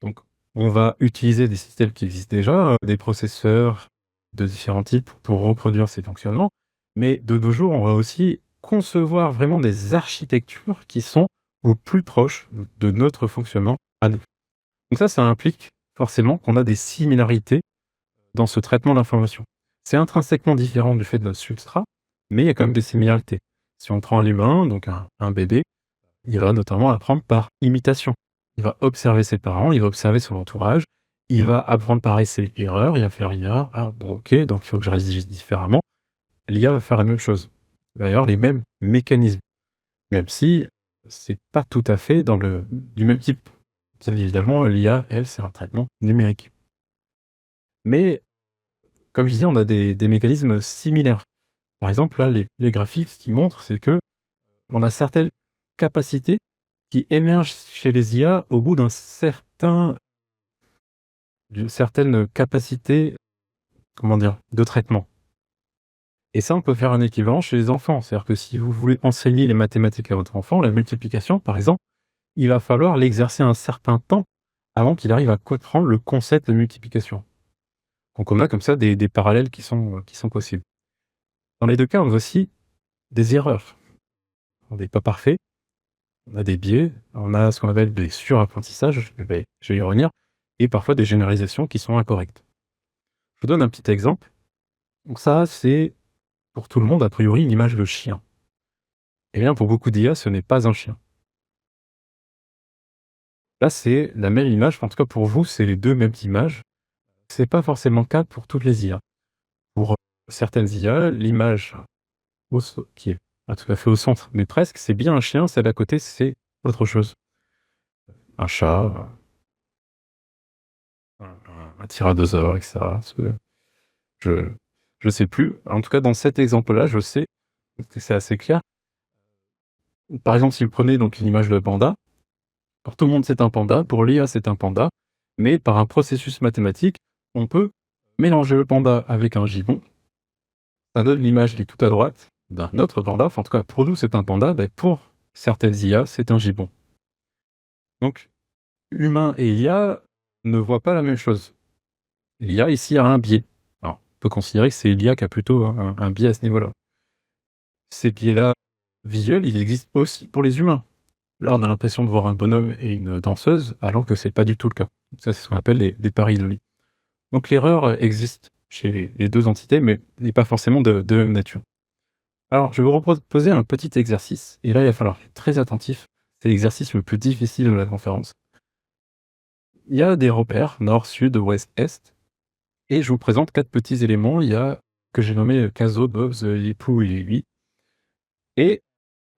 Donc, on va utiliser des systèmes qui existent déjà, des processeurs de différents types pour reproduire ces fonctionnements, mais de nos jours, on va aussi concevoir vraiment des architectures qui sont au plus proche de notre fonctionnement à nous. Donc ça implique forcément qu'on a des similarités dans ce traitement d'information. C'est intrinsèquement différent du fait de notre substrat, mais il y a quand même des similarités. Si on prend l'humain, donc un bébé, il va notamment apprendre par imitation. Il va observer ses parents, il va observer son entourage, il va apprendre pareil ses erreurs, il va faire une erreur, ah bon ok, donc il faut que je réagisse différemment. L'IA va faire la même chose. Il va y avoir les mêmes mécanismes, même si c'est pas tout à fait du même type. Bien évidemment, l'IA, elle, c'est un traitement numérique. Mais, comme je disais, on a des mécanismes similaires. Par exemple, là, les graphiques, ce qu'ils montrent, c'est que on a certaines capacités qui émergent chez les IA au bout d'une certaine capacité, comment dire, de traitement. Et ça, on peut faire un équivalent chez les enfants. C'est-à-dire que si vous voulez enseigner les mathématiques à votre enfant, la multiplication, par exemple, il va falloir l'exercer un certain temps avant qu'il arrive à comprendre le concept de multiplication. Donc on a comme ça des parallèles qui sont possibles. Dans les deux cas, on a aussi des erreurs. On n'est pas parfait, on a des biais, on a ce qu'on appelle des surapprentissages, je vais y revenir, et parfois des généralisations qui sont incorrectes. Je vous donne un petit exemple. Donc ça, c'est pour tout le monde, a priori, une image de chien. Eh bien, pour beaucoup d'IA, ce n'est pas un chien. Là, c'est la même image, en tout cas pour vous, c'est les deux mêmes images. C'est pas forcément le cas pour toutes les IA. Pour certaines IA, l'image qui est pas tout à fait au centre, mais presque, c'est bien un chien, celle à côté, c'est autre chose. Un chat, un tyrannosaure, etc. Je je sais plus. En tout cas, dans cet exemple-là, je sais que c'est assez clair. Par exemple, si vous prenez donc une image de panda, pour tout le monde, c'est un panda, pour l'IA, c'est un panda, mais par un processus mathématique, on peut mélanger le panda avec un gibbon. Ça donne l'image qui est tout à droite d'un autre panda. Enfin, en tout cas, pour nous, c'est un panda, mais pour certaines IA, c'est un gibbon. Donc, humain et IA ne voient pas la même chose. L'IA, ici, a un biais. Alors, on peut considérer que c'est l'IA qui a plutôt un biais à ce niveau-là. Ces biais-là visuels, ils existent aussi pour les humains. Là, on a l'impression de voir un bonhomme et une danseuse, alors que c'est pas du tout le cas. Ça, c'est ce qu'on appelle des pareidolie. Donc l'erreur existe chez les 2 entités, mais n'est pas forcément de même nature. Alors, je vais vous proposer un petit exercice, et là, il va falloir être très attentif. C'est l'exercice le plus difficile de la conférence. Il y a des repères, nord, sud, ouest, est, et je vous présente 4 petits éléments. Il y a, que j'ai nommé Caso, Bobs, les poux et les lui, et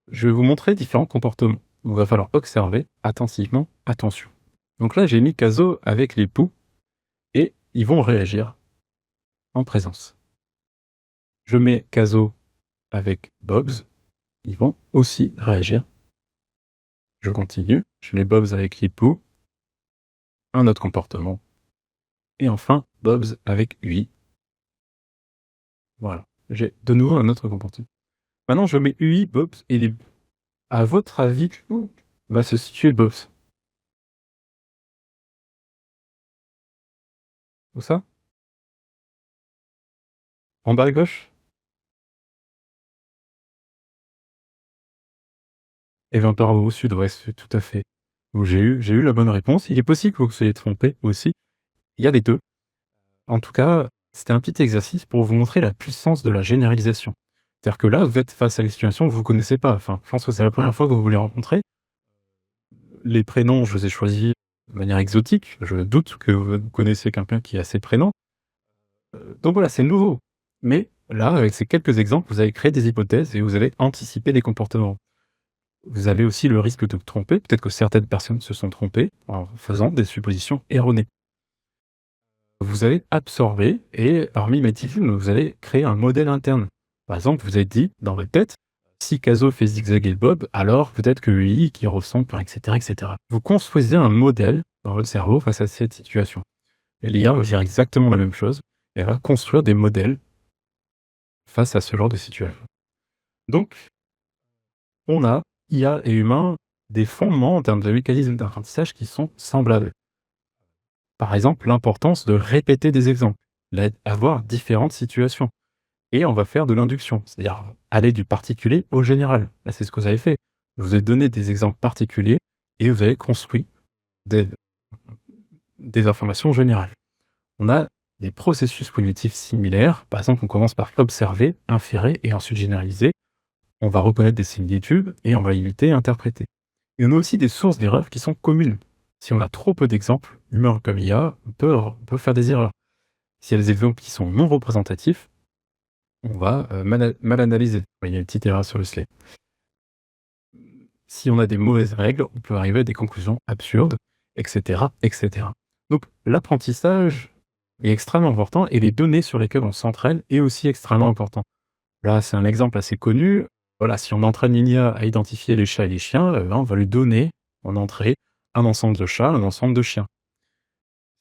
je vais vous montrer différents comportements. Il va falloir observer attentivement, attention. Donc là, j'ai mis Caso avec les poux, et ils vont réagir en présence. Je mets Caso avec Bobs, ils vont aussi réagir. Je continue, je mets Bobs avec les poux, un autre comportement. Et enfin, Bobs avec UI. Voilà, j'ai de nouveau un autre comportement. Maintenant, je mets UI, Bobs et les... À votre avis, où va se situer Bobs? Où ça? En bas à gauche? Et bien par au sud, ouais, c'est tout à fait. Où j'ai eu la bonne réponse. Il est possible que vous soyez trompé aussi. Il y a les 2. En tout cas, c'était un petit exercice pour vous montrer la puissance de la généralisation. C'est-à-dire que là, vous êtes face à des situations que vous connaissez pas. Enfin, je pense que c'est la première fois que vous les rencontrez. Les prénoms, je les ai choisis de manière exotique. Je doute que vous connaissez quelqu'un qui a ces prénoms. Donc voilà, c'est nouveau. Mais là, avec ces quelques exemples, vous avez créé des hypothèses et vous allez anticiper des comportements. Vous avez aussi le risque de vous tromper. Peut-être que certaines personnes se sont trompées en faisant des suppositions erronées. Vous allez absorber et par mimétisme, vous allez créer un modèle interne. Par exemple, vous avez dit dans votre tête, si Caso fait zigzaguer Bob, alors peut-être que lui qui ressemble, etc., etc. Vous construisez un modèle dans votre cerveau face à cette situation. Et l'IA va faire exactement la même chose. Elle va construire des modèles face à ce genre de situation. Donc, on a, IA et humain, des fondements en termes de mécanismes d'apprentissage qui sont semblables. Par exemple, l'importance de répéter des exemples, avoir différentes situations. Et on va faire de l'induction, c'est-à-dire aller du particulier au général. Là, c'est ce que vous avez fait. Je vous ai donné des exemples particuliers et vous avez construit des, des informations générales. On a des processus cognitifs similaires. Par exemple, on commence par observer, inférer et ensuite généraliser. On va reconnaître des similitudes et on va imiter et interpréter. Et on a aussi des sources d'erreurs qui sont communes. Si on a trop peu d'exemples, humains comme IA, on peut faire des erreurs. S'il y a des exemples qui sont non représentatifs, on va mal analyser. Il y a une petite erreur sur le slide. Si on a des mauvaises règles, on peut arriver à des conclusions absurdes, etc., etc. Donc l'apprentissage est extrêmement important et les données sur lesquelles on s'entraîne est aussi extrêmement important. Là, c'est un exemple assez connu. Voilà, si on entraîne une IA à identifier les chats et les chiens, on va lui donner en entrée un ensemble de chats, un ensemble de chiens.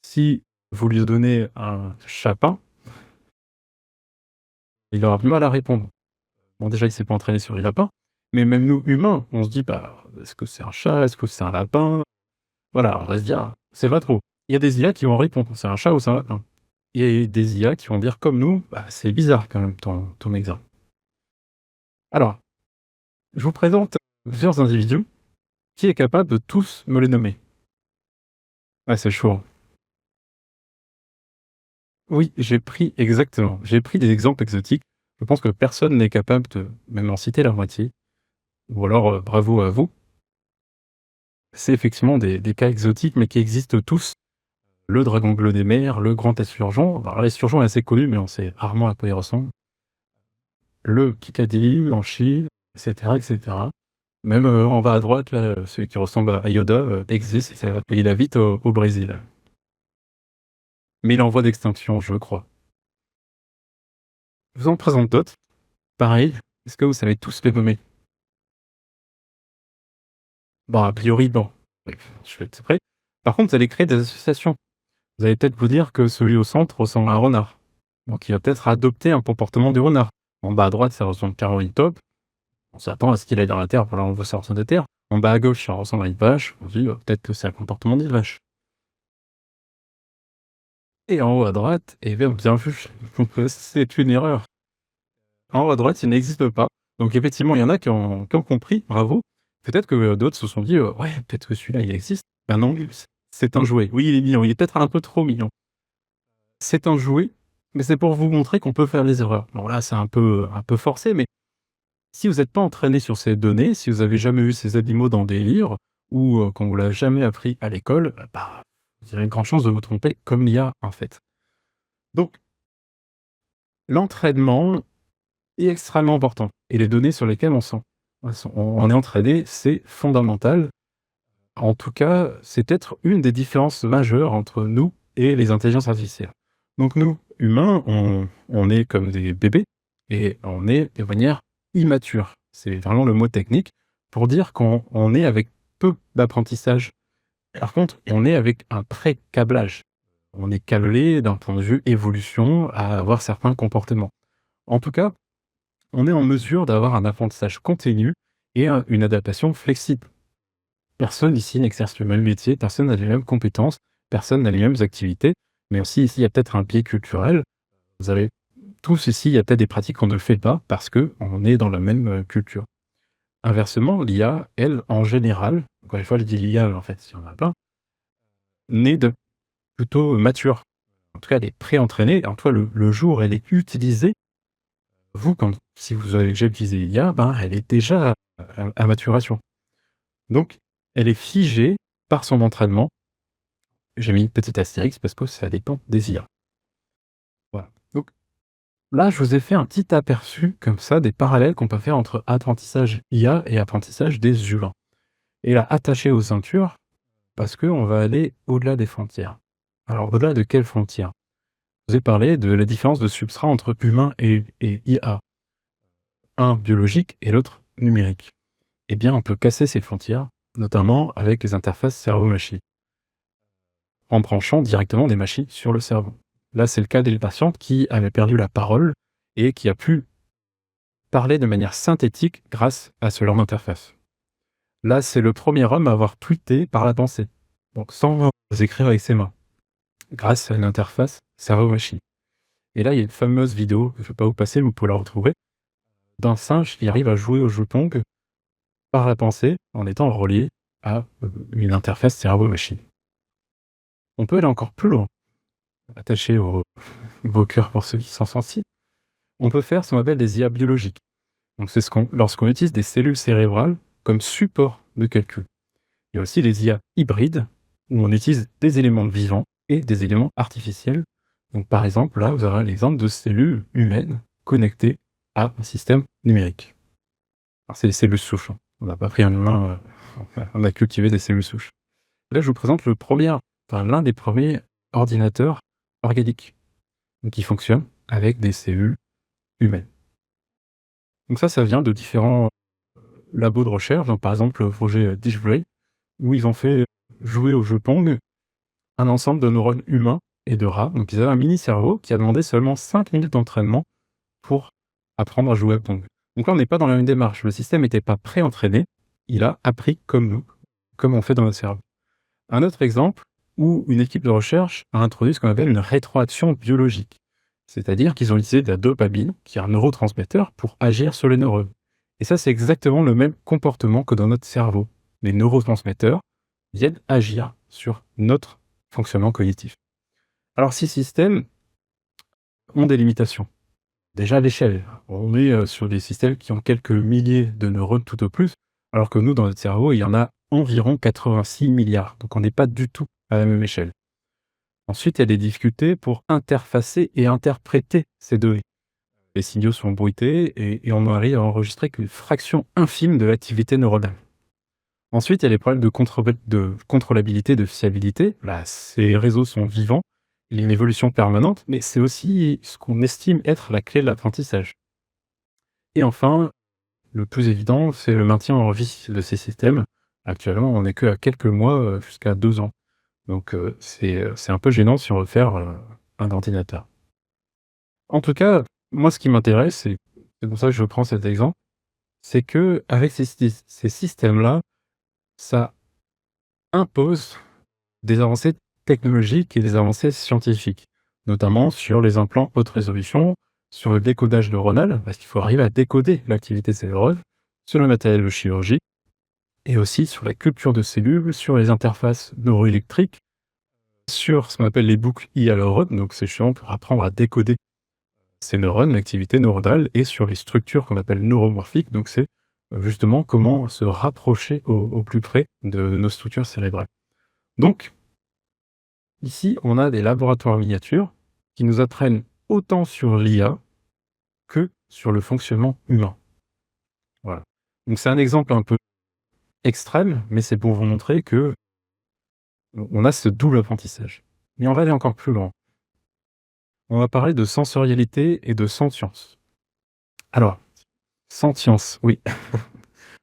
Si vous lui donnez un chapin, il aura du mal à répondre. Bon, déjà, il s'est pas entraîné sur les lapins, mais même nous, humains, on se dit, bah, est-ce que c'est un chat? Est-ce que c'est un lapin? Voilà, on va se dire, c'est pas trop. Il y a des IA qui vont répondre, c'est un chat ou c'est un lapin. Il y a des IA qui vont dire comme nous, bah, c'est bizarre quand même ton exemple. Alors, je vous présente plusieurs individus qui est capable de tous me les nommer. Ouais, c'est chaud. Oui, j'ai pris des exemples exotiques. Je pense que personne n'est capable de même en citer la moitié. Ou alors, bravo à vous. C'est effectivement des cas exotiques, mais qui existent tous. Le dragon bleu des mers, le grand esturgeon. Alors l'esturgeon est assez connu, mais on sait rarement à quoi il ressemble. Le kikadi en Chine, etc., etc. Même en bas à droite, là, celui qui ressemble à Yoda existe et il habite au Brésil. Mais il est en voie d'extinction, je crois. Je vous en présente d'autres. Pareil, est-ce que vous savez tous les nommer? Bon, a priori, non. Bref, je vais être prêt. Par contre, vous allez créer des associations. Vous allez peut-être vous dire que celui au centre ressemble à un renard. Donc il va peut-être adopter un comportement du renard. En bas à droite, ça ressemble à Caroline Top. On s'attend à ce qu'il aille dans la terre pour l'enlever sortir de terre. En bas à gauche, ça ressemble à une vache. On se dit, peut-être que c'est un comportement d'une vache. Et en haut à droite, eh bien vu, c'est une erreur. En haut à droite, il n'existe pas. Donc effectivement, il y en a qui ont compris, bravo. Peut-être que d'autres se sont dit, ouais, peut-être que celui-là, il existe. Ben non, c'est un jouet. Oui, il est mignon, il est peut-être un peu trop mignon. C'est un jouet, mais c'est pour vous montrer qu'on peut faire des erreurs. Bon là, c'est un peu forcé, mais si vous n'êtes pas entraîné sur ces données, si vous avez jamais vu ces animaux dans des livres, ou qu'on vous l'a jamais appris à l'école, bah, vous avez une grande chance de vous tromper comme l'IA, en fait. Donc, l'entraînement est extrêmement important et les données sur lesquelles on est entraîné, c'est fondamental. En tout cas, c'est peut-être une des différences majeures entre nous et les intelligences artificielles. Donc nous, humains, on est comme des bébés et on est de manière immature. C'est vraiment le mot technique pour dire qu'on est avec peu d'apprentissage. Par contre, on est avec un pré-câblage. On est câblé d'un point de vue évolution à avoir certains comportements. En tout cas, on est en mesure d'avoir un apprentissage continu et une adaptation flexible. Personne ici n'exerce le même métier, personne n'a les mêmes compétences, personne n'a les mêmes activités, mais aussi ici, il y a peut-être un biais culturel. Vous avez tous ici, il y a peut-être des pratiques qu'on ne fait pas parce qu'on est dans la même culture. Inversement, l'IA, elle, en général, encore une fois, je dis l'IA, en fait, si on en a plein, naît de plutôt mature. En tout cas, elle est pré-entraînée. En tout cas, le jour où elle est utilisée, vous, si vous avez déjà utilisé l'IA, elle est déjà à maturation. Donc, elle est figée par son entraînement. J'ai mis une petite astérix parce que ça dépend des IA. Voilà. Donc, là, je vous ai fait un petit aperçu comme ça des parallèles qu'on peut faire entre apprentissage IA et apprentissage des humains. Et là, attaché aux ceintures, parce qu'on va aller au-delà des frontières. Alors, au-delà de quelles frontières? Je vous ai parlé de la différence de substrat entre humain et IA. Un biologique et l'autre numérique. Eh bien, on peut casser ces frontières, notamment avec les interfaces cerveau-machine, en branchant directement des machines sur le cerveau. Là, c'est le cas d'une patiente qui avait perdu la parole et qui a pu parler de manière synthétique grâce à ce genre d'interface. Là, c'est le premier homme à avoir tweeté par la pensée, donc sans écrire avec ses mains, grâce à une interface cerveau-machine. Et là, il y a une fameuse vidéo, je ne vais pas vous passer, mais vous pouvez la retrouver, d'un singe qui arrive à jouer au jeu Pong par la pensée en étant relié à une interface cerveau-machine. On peut aller encore plus loin, attaché vos cœurs pour ceux qui sont sensibles. On peut faire ce qu'on appelle des IA biologiques. Donc c'est lorsqu'on utilise des cellules cérébrales comme support de calcul. Il y a aussi les IA hybrides, où on utilise des éléments vivants et des éléments artificiels. Donc par exemple, là, vous aurez l'exemple de cellules humaines connectées à un système numérique. Alors c'est des cellules souches. On n'a pas pris un humain, on a cultivé des cellules souches. Là, je vous présente l'un des premiers ordinateurs organiques qui fonctionne avec des cellules humaines. Donc ça vient de différents labos de recherche. Donc par exemple, le projet Dishbrain, où ils ont fait jouer au jeu Pong un ensemble de neurones humains et de rats. Donc ils avaient un mini-cerveau qui a demandé seulement 5 minutes d'entraînement pour apprendre à jouer à Pong. Donc là, on n'est pas dans la même démarche. Le système n'était pas pré-entraîné. Il a appris comme nous, comme on fait dans notre cerveau. Un autre exemple où une équipe de recherche a introduit ce qu'on appelle une rétroaction biologique. C'est-à-dire qu'ils ont utilisé de la dopamine, qui est un neurotransmetteur, pour agir sur les neurones. Et ça, c'est exactement le même comportement que dans notre cerveau. Les neurotransmetteurs viennent agir sur notre fonctionnement cognitif. Alors, ces systèmes ont des limitations. Déjà, l'échelle. On est sur des systèmes qui ont quelques milliers de neurones tout au plus, alors que nous, dans notre cerveau, il y en a environ 86 milliards. Donc, on n'est pas du tout à la même échelle. Ensuite, il y a des difficultés pour interfacer et interpréter ces données. Les signaux sont bruités et on arrive à enregistrer qu'une fraction infime de l'activité neuronale. Ensuite, il y a les problèmes de contrôlabilité, de fiabilité. Là, ces réseaux sont vivants, il y a une évolution permanente, mais c'est aussi ce qu'on estime être la clé de l'apprentissage. Et enfin, le plus évident, c'est le maintien en vie de ces systèmes. Actuellement, on n'est qu'à quelques mois, jusqu'à 2 ans. Donc c'est un peu gênant si on veut faire un ordinateur. En tout cas, moi ce qui m'intéresse, c'est pour ça que je prends cet exemple, c'est qu'avec ces systèmes-là, ça impose des avancées technologiques et des avancées scientifiques, notamment sur les implants haute résolution, sur le décodage neuronal, parce qu'il faut arriver à décoder l'activité cérébrale, sur le matériel de chirurgie, et aussi sur la culture de cellules, sur les interfaces neuroélectriques, sur ce qu'on appelle les boucles IA-neurones, donc c'est justement pour apprendre à décoder ces neurones, l'activité neuronale, et sur les structures qu'on appelle neuromorphiques, donc c'est justement comment se rapprocher au plus près de nos structures cérébrales. Donc, ici, on a des laboratoires miniatures qui nous apprennent autant sur l'IA que sur le fonctionnement humain. Voilà. Donc c'est un exemple un peu extrême, mais c'est pour vous montrer que on a ce double apprentissage. Mais on va aller encore plus loin. On va parler de sensorialité et de sentience. Alors, sentience, oui.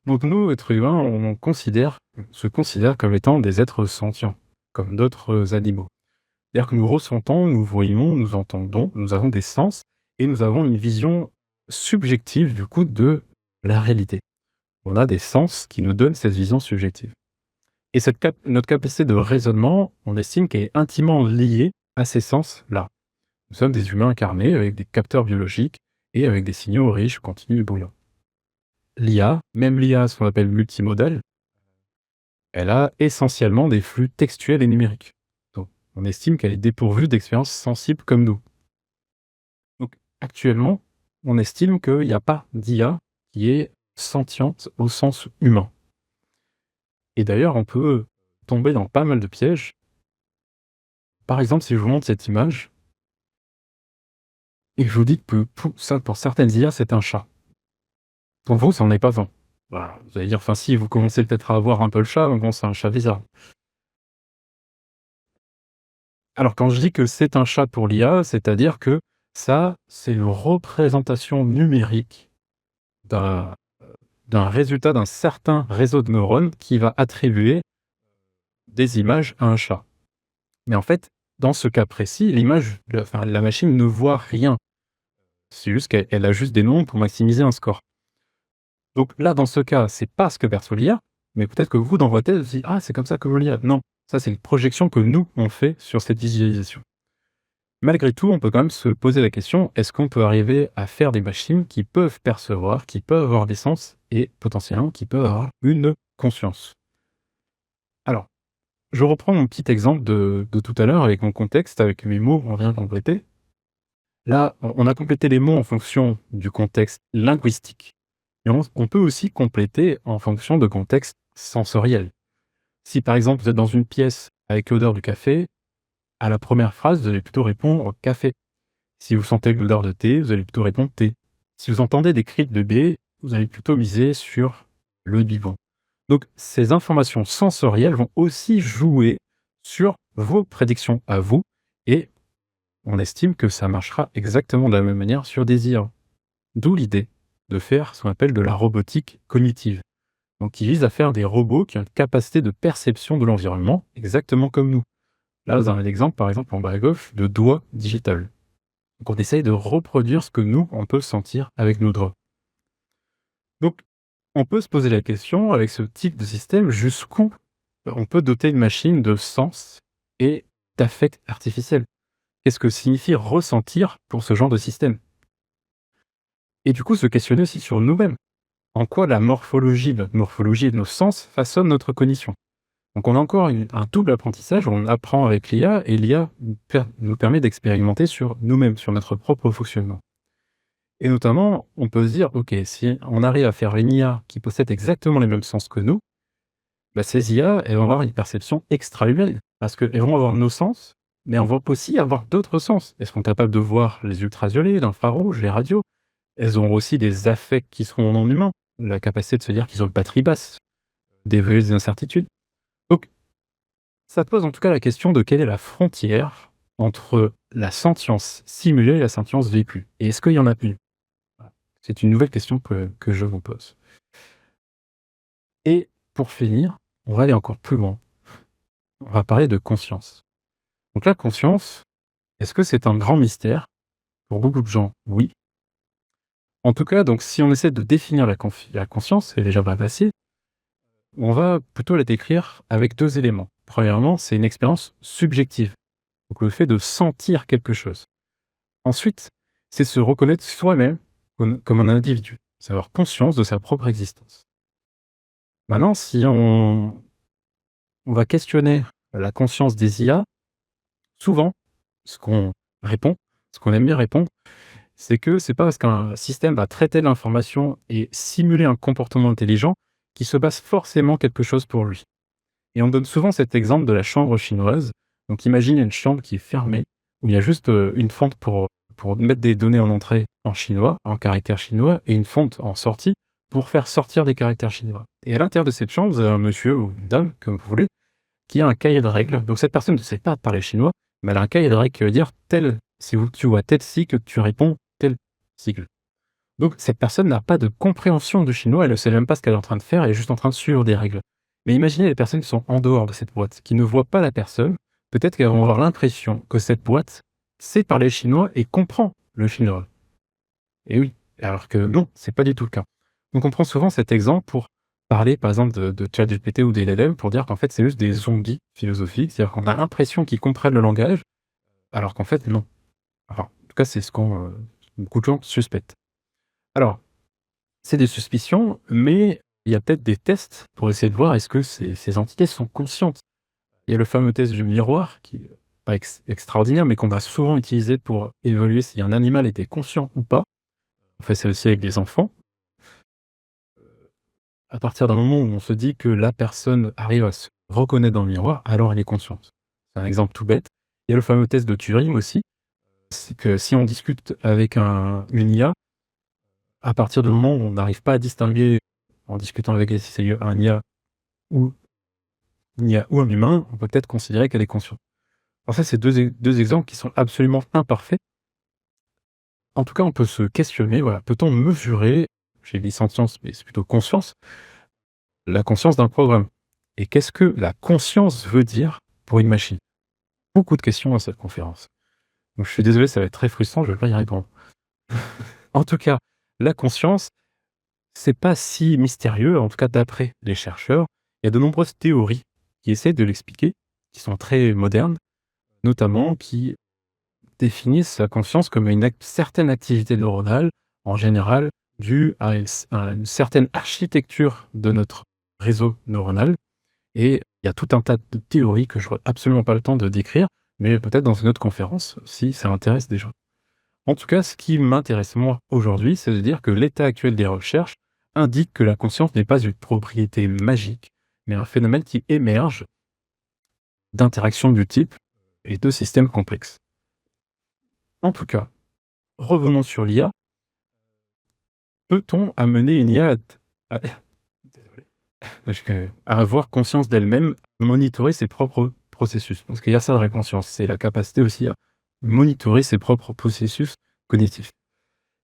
Donc nous, êtres humains, on se considère comme étant des êtres sentients, comme d'autres animaux. C'est-à-dire que nous ressentons, nous voyons, nous entendons, nous avons des sens, et nous avons une vision subjective, du coup, de la réalité. On a des sens qui nous donnent cette vision subjective. Et notre capacité de raisonnement, on estime qu'elle est intimement liée à ces sens-là. Nous sommes des humains incarnés avec des capteurs biologiques et avec des signaux riches, continus et bruyants. L'IA, même l'IA, ce qu'on appelle multimodale, elle a essentiellement des flux textuels et numériques. Donc, on estime qu'elle est dépourvue d'expériences sensibles comme nous. Donc, actuellement, on estime qu'il n'y a pas d'IA qui est sentiente au sens humain. Et d'ailleurs, on peut tomber dans pas mal de pièges. Par exemple, si je vous montre cette image, et que je vous dis que pour certaines IA, c'est un chat. Pour vous, ça n'en est pas un. Voilà, vous allez dire, enfin si, vous commencez peut-être à voir un peu le chat, mais bon, c'est un chat bizarre. Alors quand je dis que c'est un chat pour l'IA, c'est-à-dire que ça, c'est une représentation numérique d'un d'un résultat d'un certain réseau de neurones qui va attribuer des images à un chat. Mais en fait, dans ce cas précis, la machine ne voit rien. C'est juste qu'elle a juste des noms pour maximiser un score. Donc là, dans ce cas, c'est pas ce que perçoit l'IA, mais peut-être que vous, dans votre tête, vous dites: «Ah, c'est comme ça que veut l'IA». Non, ça, c'est une projection que nous, on fait sur cette visualisation. Malgré tout, on peut quand même se poser la question, est-ce qu'on peut arriver à faire des machines qui peuvent percevoir, qui peuvent avoir des sens et potentiellement qui peuvent avoir une conscience? Alors, je reprends mon petit exemple de tout à l'heure avec mon contexte, avec mes mots, on vient de compléter. Là, on a complété les mots en fonction du contexte linguistique. Et on peut aussi compléter en fonction de contexte sensoriel. Si par exemple vous êtes dans une pièce avec l'odeur du café, à la première phrase, vous allez plutôt répondre café. Si vous sentez l'odeur de thé, vous allez plutôt répondre thé. Si vous entendez des cris de bébé, vous allez plutôt miser sur le biberon. Donc ces informations sensorielles vont aussi jouer sur vos prédictions à vous et on estime que ça marchera exactement de la même manière sur des IA. D'où l'idée de faire ce qu'on appelle de la robotique cognitive. Donc qui vise à faire des robots qui ont une capacité de perception de l'environnement, exactement comme nous. Là, vous avez un exemple, par exemple, en bas à gauche, de doigt digital. Donc on essaye de reproduire ce que nous, on peut sentir avec nos doigts. Donc, on peut se poser la question, avec ce type de système, jusqu'où on peut doter une machine de sens et d'affect artificiel. Qu'est-ce que signifie ressentir pour ce genre de système? Et du coup, se questionner aussi sur nous-mêmes. En quoi la morphologie, notre morphologie et nos sens façonnent notre cognition. Donc on a encore un double apprentissage, on apprend avec l'IA et l'IA nous permet d'expérimenter sur nous-mêmes, sur notre propre fonctionnement. Et notamment, on peut se dire, ok, si on arrive à faire une IA qui possède exactement les mêmes sens que nous, bah ces IA, elles vont avoir une perception extra-humaine, parce qu'elles vont avoir nos sens, mais elles vont aussi avoir d'autres sens. Elles seront capables de voir les ultraviolets, l'infrarouge, les radios. Elles auront aussi des affects qui seront non humains, la capacité de se dire qu'ils ont une batterie basse, d'évaluer des incertitudes. Donc, ça pose en tout cas la question de quelle est la frontière entre la sentience simulée et la sentience vécue. Et est-ce qu'il y en a une? Voilà. C'est une nouvelle question que je vous pose. Et pour finir, on va aller encore plus loin. On va parler de conscience. Donc la conscience, est-ce que c'est un grand mystère? Pour beaucoup de gens, oui. En tout cas, donc si on essaie de définir la conscience, c'est déjà pas facile, on va plutôt la décrire avec deux éléments. Premièrement, c'est une expérience subjective. Donc le fait de sentir quelque chose. Ensuite, c'est se reconnaître soi-même comme un individu, c'est avoir conscience de sa propre existence. Maintenant, si on va questionner la conscience des IA, souvent, ce qu'on répond, ce qu'on aime bien répondre, c'est que c'est pas parce qu'un système va traiter l'information et simuler un comportement intelligent qu'il se passe forcément quelque chose pour lui. Et on donne souvent cet exemple de la chambre chinoise. Donc imagine une chambre qui est fermée, où il y a juste une fente pour mettre des données en entrée en chinois, en caractères chinois, et une fente en sortie pour faire sortir des caractères chinois. Et à l'intérieur de cette chambre, vous avez un monsieur ou une dame, comme vous voulez, qui a un cahier de règles. Donc cette personne ne sait pas parler chinois, mais elle a un cahier de règles qui veut dire tu vois tel sigle, tu réponds tel sigle. Donc cette personne n'a pas de compréhension du chinois, elle ne sait même pas ce qu'elle est en train de faire, elle est juste en train de suivre des règles. Mais imaginez les personnes qui sont en dehors de cette boîte, qui ne voient pas la personne, peut-être qu'elles vont avoir l'impression que cette boîte sait parler chinois et comprend le chinois. Et oui, alors que non, c'est pas du tout le cas. Donc on prend souvent cet exemple pour parler par exemple de ChatGPT ou des LLM pour dire qu'en fait c'est juste des zombies philosophiques, c'est-à-dire qu'on a l'impression qu'ils comprennent le langage, alors qu'en fait non. Enfin, en tout cas, c'est ce qu'on, beaucoup de gens suspectent. Alors, c'est des suspicions, mais il y a peut-être des tests pour essayer de voir est-ce que ces entités sont conscientes. Il y a le fameux test du miroir qui est pas extraordinaire, mais qu'on va souvent utiliser pour évaluer si un animal était conscient ou pas. On fait ça aussi avec des enfants. À partir d'un moment où on se dit que la personne arrive à se reconnaître dans le miroir, alors elle est consciente. C'est un exemple tout bête. Il y a le fameux test de Turing aussi, c'est que si on discute avec une IA, à partir du moment où on n'arrive pas à distinguer, en discutant avec si c'est un IA ou un humain, on peut peut-être considérer qu'elle est consciente. En fait, c'est deux exemples qui sont absolument imparfaits. En tout cas, on peut se questionner, voilà, peut-on mesurer, j'ai dit sentience, mais c'est plutôt conscience, la conscience d'un programme? Et qu'est-ce que la conscience veut dire pour une machine? Beaucoup de questions à cette conférence. Donc je suis désolé, ça va être très frustrant, je vais pas y répondre. En tout cas, la conscience, c'est pas si mystérieux, en tout cas d'après les chercheurs. Il y a de nombreuses théories qui essaient de l'expliquer, qui sont très modernes, notamment qui définissent la conscience comme une certaine activité neuronale, en général, due à une certaine architecture de notre réseau neuronal. Et il y a tout un tas de théories que je n'aurai absolument pas le temps de décrire, mais peut-être dans une autre conférence, si ça intéresse des gens. En tout cas, ce qui m'intéresse moi aujourd'hui, c'est de dire que l'état actuel des recherches indique que la conscience n'est pas une propriété magique, mais un phénomène qui émerge d'interactions du type et de systèmes complexes. En tout cas, revenons sur l'IA. Peut-on amener une IA à désolé, à avoir conscience d'elle-même, monitorer ses propres processus? Parce qu'il y a ça de la conscience, c'est la capacité aussi à monitorer ses propres processus cognitifs.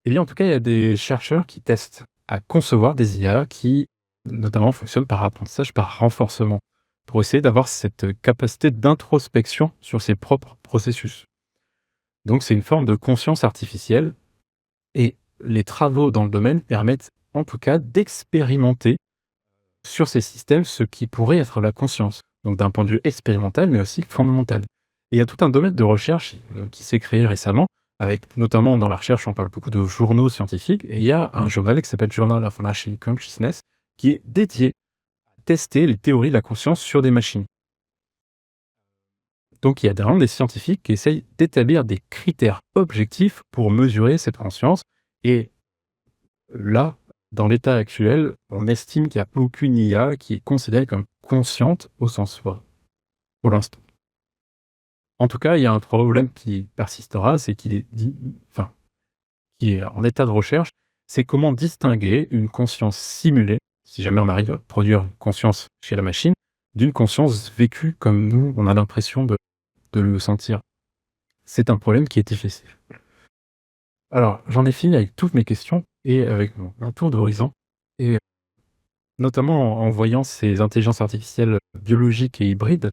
Eh bien, en tout cas, il y a des chercheurs qui testent à concevoir des IA qui, notamment, fonctionnent par apprentissage, par renforcement, pour essayer d'avoir cette capacité d'introspection sur ses propres processus. Donc, c'est une forme de conscience artificielle et les travaux dans le domaine permettent, en tout cas, d'expérimenter sur ces systèmes ce qui pourrait être la conscience. Donc, d'un point de vue expérimental, mais aussi fondamental. Et il y a tout un domaine de recherche qui s'est créé récemment, avec notamment dans la recherche, on parle beaucoup de journaux scientifiques, et il y a un journal qui s'appelle Journal of Machine Consciousness, qui est dédié à tester les théories de la conscience sur des machines. Donc il y a vraiment des scientifiques qui essayent d'établir des critères objectifs pour mesurer cette conscience, et là, dans l'état actuel, on estime qu'il n'y a aucune IA qui est considérée comme consciente au sens fort, pour l'instant. En tout cas, il y a un problème qui persistera, c'est qu'il est qui est en état de recherche, c'est comment distinguer une conscience simulée, si jamais on arrive à produire une conscience chez la machine, d'une conscience vécue comme nous, on a l'impression de le sentir. C'est un problème qui est difficile. Alors, j'en ai fini avec toutes mes questions et avec mon tour d'horizon, et notamment en voyant ces intelligences artificielles biologiques et hybrides,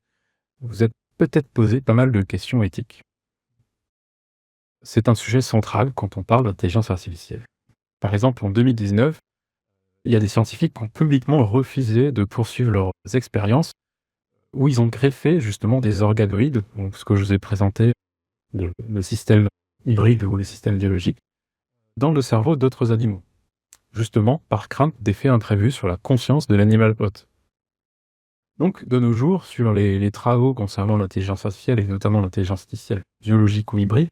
vous êtes peut-être posé pas mal de questions éthiques. C'est un sujet central quand on parle d'intelligence artificielle. Par exemple, en 2019, il y a des scientifiques qui ont publiquement refusé de poursuivre leurs expériences où ils ont greffé justement des organoïdes, donc ce que je vous ai présenté, le système hybride ou les systèmes biologiques, dans le cerveau d'autres animaux, justement par crainte d'effets imprévus sur la conscience de l'animal hôte. Donc, de nos jours, sur les travaux concernant l'intelligence artificielle et notamment l'intelligence artificielle biologique ou hybride,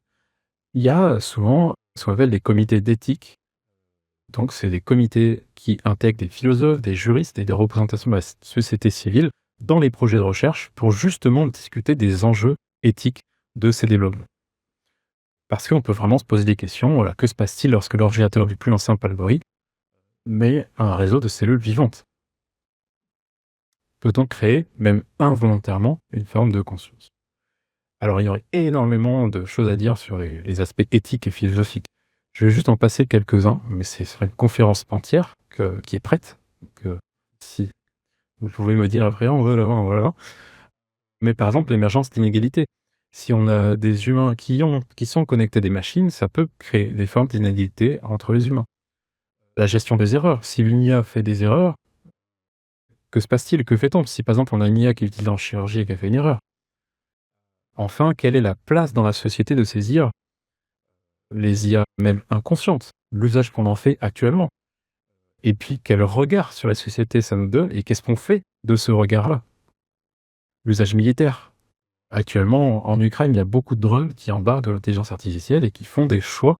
il y a souvent ce qu'on appelle des comités d'éthique. Donc, c'est des comités qui intègrent des philosophes, des juristes et des représentations de la société civile dans les projets de recherche pour justement discuter des enjeux éthiques de ces développements. Parce qu'on peut vraiment se poser des questions, voilà, que se passe-t-il lorsque l'ordinateur n'est plus un simple algorithme, mais un réseau de cellules vivantes? Peut-on créer, même involontairement, une forme de conscience? Alors, il y aurait énormément de choses à dire sur les aspects éthiques et philosophiques. Je vais juste en passer quelques-uns, mais ce serait une conférence entière qui est prête. Donc, si vous pouvez me dire après, on va là, on va là. Mais par exemple, l'émergence d'inégalités. Si on a des humains qui sont connectés à des machines, ça peut créer des formes d'inégalité entre les humains. La gestion des erreurs. Si une IA fait des erreurs, que se passe-t-il? Que fait-on si par exemple on a une IA qui est utilisée en chirurgie et qui a fait une erreur? Enfin, quelle est la place dans la société de ces IA? les IA même inconscientes, l'usage qu'on en fait actuellement. Et puis quel regard sur la société ça nous donne et qu'est-ce qu'on fait de ce regard-là? L'usage militaire. Actuellement, en Ukraine, il y a beaucoup de drones qui embarquent de l'intelligence artificielle et qui font des choix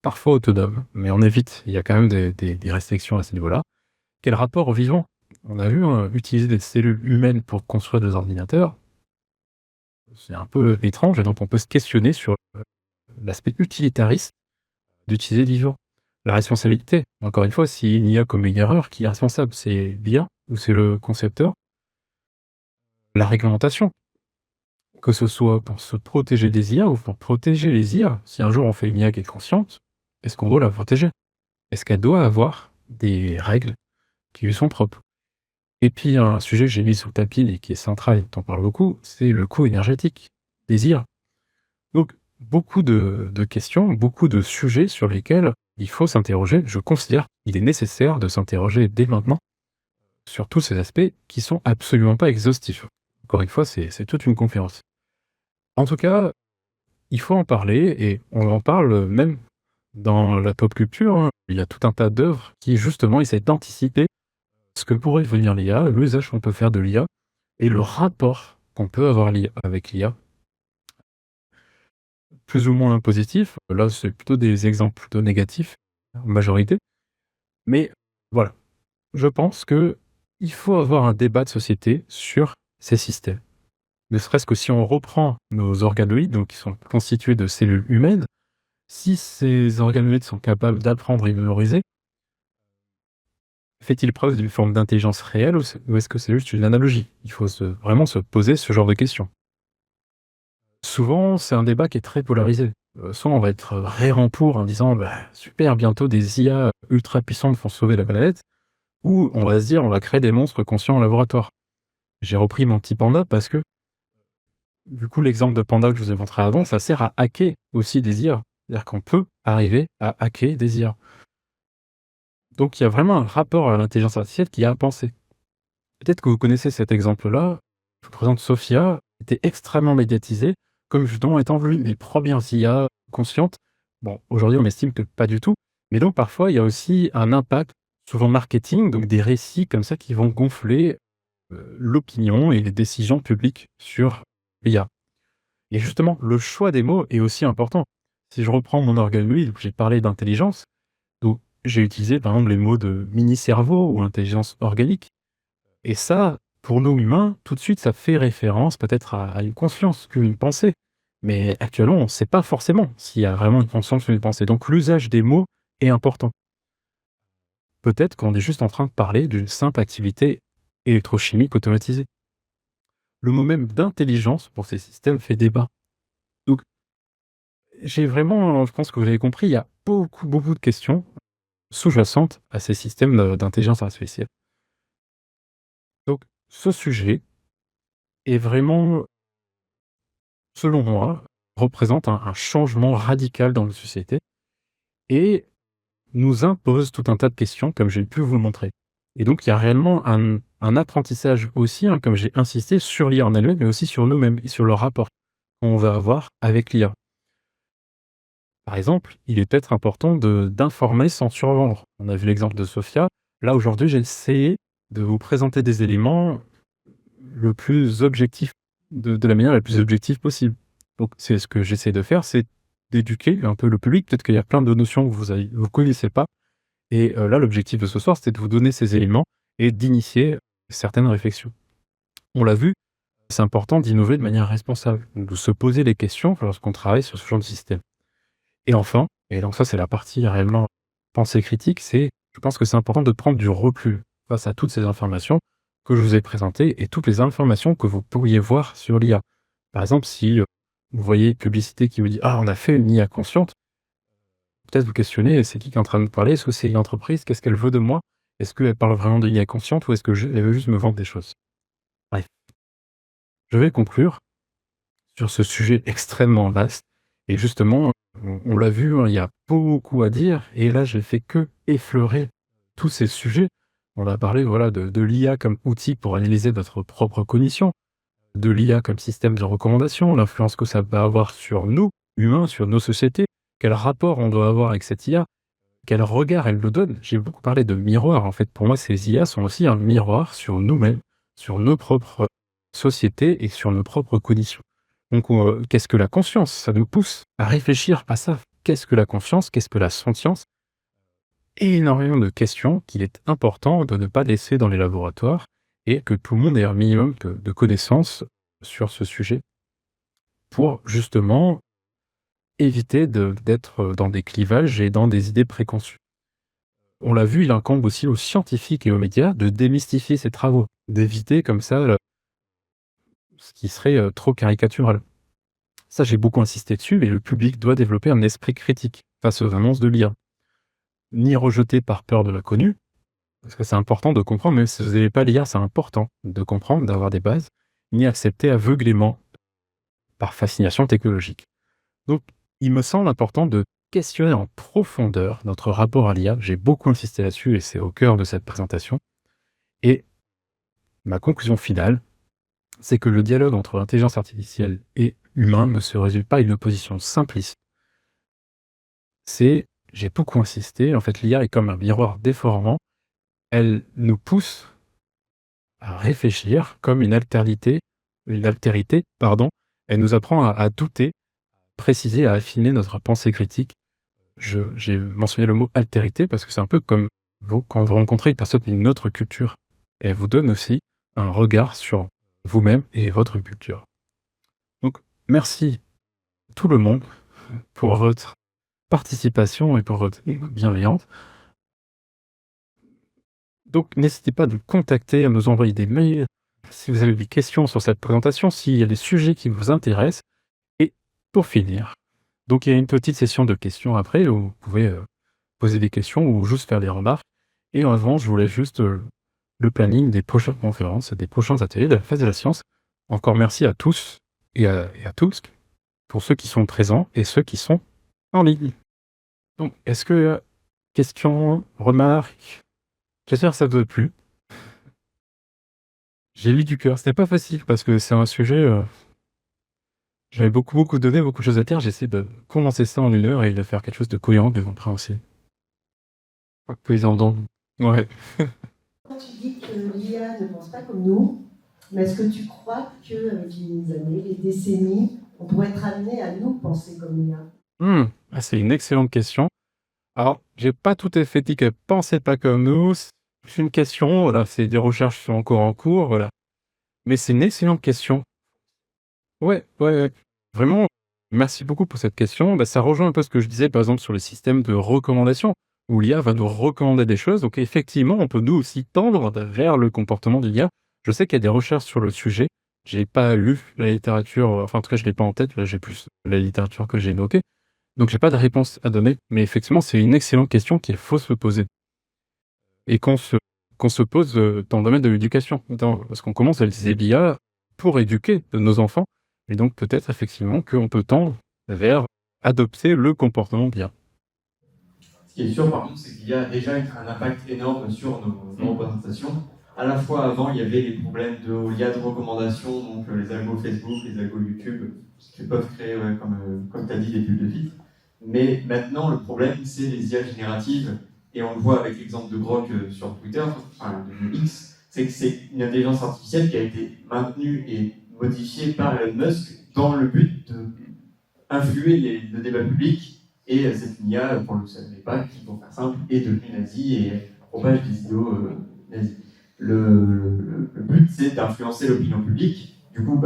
parfois autonomes, mais on évite. Il y a quand même des restrictions à ce niveau-là. Quel rapport au vivant? On a vu, utiliser des cellules humaines pour construire des ordinateurs, c'est un peu étrange et donc on peut se questionner sur, l'aspect utilitariste d'utiliser le vivant. La responsabilité, encore une fois, s'il y a comme une erreur, qui est responsable? C'est l'IA ou c'est le concepteur? La réglementation, que ce soit pour se protéger des IA ou pour protéger les IA. Si un jour on fait une IA qui est consciente, est-ce qu'on doit la protéger? Est-ce qu'elle doit avoir des règles qui lui sont propres? Et puis un sujet que j'ai mis sous le tapis et qui est central et dont on parle beaucoup, c'est le coût énergétique des IA. Donc beaucoup de questions, beaucoup de sujets sur lesquels il faut s'interroger. Je considère qu'il est nécessaire de s'interroger dès maintenant sur tous ces aspects qui sont absolument pas exhaustifs. Encore une fois, c'est toute une conférence. En tout cas, il faut en parler et on en parle même dans la pop culture, hein. Il y a tout un tas d'œuvres qui justement essaient d'anticiper ce que pourrait devenir l'IA, l'usage qu'on peut faire de l'IA et le rapport qu'on peut avoir avec l'IA. Plus ou moins positif, là c'est plutôt des exemples plutôt négatifs, en majorité. Mais voilà, je pense que il faut avoir un débat de société sur ces systèmes. Ne serait-ce que si on reprend nos organoïdes, donc qui sont constitués de cellules humaines, si ces organoïdes sont capables d'apprendre et de mémoriser, fait-il preuve d'une forme d'intelligence réelle ou est-ce que c'est juste une analogie? Il faut vraiment se poser ce genre de questions. Souvent, c'est un débat qui est très polarisé. Soit on va être vraiment pour en disant: «Bah, super, bientôt des IA ultra puissantes vont sauver la planète», ou on va se dire: «On va créer des monstres conscients en laboratoire». J'ai repris mon petit panda parce que, du coup, l'exemple de panda que je vous ai montré avant, ça sert à hacker aussi des IA. C'est-à-dire qu'on peut arriver à hacker des IA. Donc il y a vraiment un rapport à l'intelligence artificielle qui est à penser. Peut-être que vous connaissez cet exemple-là. Je vous présente Sophia, qui était extrêmement médiatisée, comme justement étant l'une des premières IA conscientes. Bon, aujourd'hui, on estime que pas du tout. Mais donc, parfois, il y a aussi un impact, souvent marketing, donc des récits comme ça qui vont gonfler l'opinion et les décisions publiques sur l'IA. Et justement, le choix des mots est aussi important. Si je reprends mon organoïde, où j'ai parlé d'intelligence, donc j'ai utilisé par exemple les mots de mini-cerveau ou intelligence organique. Et ça, pour nous humains, tout de suite, ça fait référence peut-être à une conscience, qu'une pensée. Mais actuellement, on ne sait pas forcément s'il y a vraiment une conscience ou une pensée. Donc l'usage des mots est important. Peut-être qu'on est juste en train de parler d'une simple activité électrochimique automatisée. Le mot même d'intelligence pour ces systèmes fait débat. Donc j'ai vraiment, je pense que vous avez compris, il y a beaucoup, beaucoup de questions sous-jacentes à ces systèmes d'intelligence artificielle. Donc ce sujet est vraiment, selon moi, représente un changement radical dans la société et nous impose tout un tas de questions, comme j'ai pu vous le montrer. Et donc, il y a réellement un apprentissage aussi, hein, comme j'ai insisté, sur l'IA en elle-même, mais aussi sur nous-mêmes et sur le rapport qu'on va avoir avec l'IA. Par exemple, il est peut-être important d'informer sans survendre. On a vu l'exemple de Sophia. Là, aujourd'hui, j'ai essayé de vous présenter des éléments le plus objectif, de la manière la plus objective possible. Donc c'est ce que j'essaie de faire, c'est d'éduquer un peu le public. Peut-être qu'il y a plein de notions que vous connaissez pas et là, l'objectif de ce soir, c'était de vous donner ces éléments et d'initier certaines réflexions. On l'a vu, c'est important d'innover de manière responsable, de se poser les questions lorsqu'on travaille sur ce genre de système. Et enfin, et donc ça, c'est la partie réellement pensée critique, je pense que c'est important de prendre du recul face à toutes ces informations que je vous ai présentées et toutes les informations que vous pourriez voir sur l'IA. Par exemple, si vous voyez une publicité qui vous dit: «Ah, on a fait une IA consciente», peut-être vous questionnez: «C'est qui est en train de me parler? Est-ce que c'est une entreprise? Qu'est-ce qu'elle veut de moi? Est-ce qu'elle parle vraiment de l'IA consciente ou est-ce qu'elle veut juste me vendre des choses?» Bref, je vais conclure sur ce sujet extrêmement vaste et justement, on l'a vu, hein, il y a beaucoup à dire et là, je fais que effleurer tous ces sujets. On a parlé, voilà, de l'IA comme outil pour analyser notre propre cognition, de l'IA comme système de recommandation, l'influence que ça va avoir sur nous, humains, sur nos sociétés, quel rapport on doit avoir avec cette IA, quel regard elle nous donne. J'ai beaucoup parlé de miroir. En fait, pour moi, ces IA sont aussi un miroir sur nous-mêmes, sur nos propres sociétés et sur nos propres conditions. Donc, qu'est-ce que la conscience? Ça nous pousse à réfléchir à ça. Qu'est-ce que la conscience? Qu'est-ce que la sentience? Énormément de questions qu'il est important de ne pas laisser dans les laboratoires et que tout le monde ait un minimum de connaissances sur ce sujet pour justement éviter d'être dans des clivages et dans des idées préconçues. On l'a vu, il incombe aussi aux scientifiques et aux médias de démystifier ces travaux, d'éviter comme ça ce qui serait trop caricatural. Ça, j'ai beaucoup insisté dessus, mais le public doit développer un esprit critique face aux annonces de l'IA. Ni rejeter par peur de l'inconnu, parce que c'est important de comprendre, même si vous n'avez pas l'IA, c'est important de comprendre, d'avoir des bases, ni accepter aveuglément par fascination technologique. Donc, il me semble important de questionner en profondeur notre rapport à l'IA. J'ai beaucoup insisté là-dessus et c'est au cœur de cette présentation. Et ma conclusion finale, c'est que le dialogue entre l'intelligence artificielle et humain ne se résume pas à une opposition simpliste. J'ai beaucoup insisté, en fait l'IA est comme un miroir déformant, elle nous pousse à réfléchir comme une altérité, elle nous apprend à douter, préciser, à affiner notre pensée critique. J'ai mentionné le mot altérité parce que c'est un peu comme quand vous rencontrez une personne d'une autre culture, elle vous donne aussi un regard sur vous-même et votre culture. Donc, merci tout le monde pour votre participation et pour votre bienveillance. Donc, n'hésitez pas à nous contacter, à nous envoyer des mails si vous avez des questions sur cette présentation, s'il y a des sujets qui vous intéressent. Et pour finir, donc il y a une petite session de questions après où vous pouvez poser des questions ou juste faire des remarques. Et avant, je voulais juste le planning des prochaines conférences, des prochains ateliers de la Fête de la Science. Encore merci à tous et à tous pour ceux qui sont présents et ceux qui sont en ligne. Donc, est-ce que questions, remarques? J'espère que ça vous a plu. J'ai lu du cœur. C'était pas facile parce que c'est un sujet. J'avais beaucoup donné, beaucoup de choses à dire. J'essaie de condenser ça en 1 heure et de faire quelque chose de cohérent, de compréhensible. Pas que les entendent. Ouais. Quand tu dis que l'IA ne pense pas comme nous, mais est-ce que tu crois qu'avec les années, les décennies, on pourrait être amené à nous penser comme l'IA? C'est une excellente question. Alors, j'ai pas tout à fait dit qu'elle pensait pas comme nous. C'est une question, voilà, c'est des recherches qui sont encore en cours, voilà. Mais c'est une excellente question. Ouais. Vraiment, merci beaucoup pour cette question. Ça rejoint un peu ce que je disais, par exemple, sur le système de recommandation, où l'IA va nous recommander des choses. Donc, effectivement, on peut nous aussi tendre vers le comportement de l'IA. Je sais qu'il y a des recherches sur le sujet. J'ai pas lu la littérature, enfin, en tout cas, je l'ai pas en tête. Là, j'ai plus la littérature que j'ai notée. Donc, j'ai pas de réponse à donner. Mais effectivement, c'est une excellente question qu'il faut se poser. Et qu'on se pose dans le domaine de l'éducation, notamment, parce qu'on commence à utiliser l'IA pour éduquer nos enfants. Et donc, peut-être effectivement qu'on peut tendre vers adopter le comportement bien. Ce qui est sûr, par contre, c'est qu'il y a déjà un impact énorme sur nos représentations. À la fois, avant, il y avait les problèmes de l'IA de recommandation, donc les algos Facebook, les algos YouTube, qui peuvent créer, comme tu as dit, des pubs de filtres. Mais maintenant, le problème, c'est les IA génératives, et on le voit avec l'exemple de Grok sur Twitter, enfin de X, c'est que c'est une intelligence artificielle qui a été maintenue et modifiée par Elon Musk dans le but d'influer le débat public. Et cette IA, pour le savez pas, qui, pour faire simple, est devenue nazie et propage des idéaux nazis. Le but, c'est d'influencer l'opinion publique. Du coup,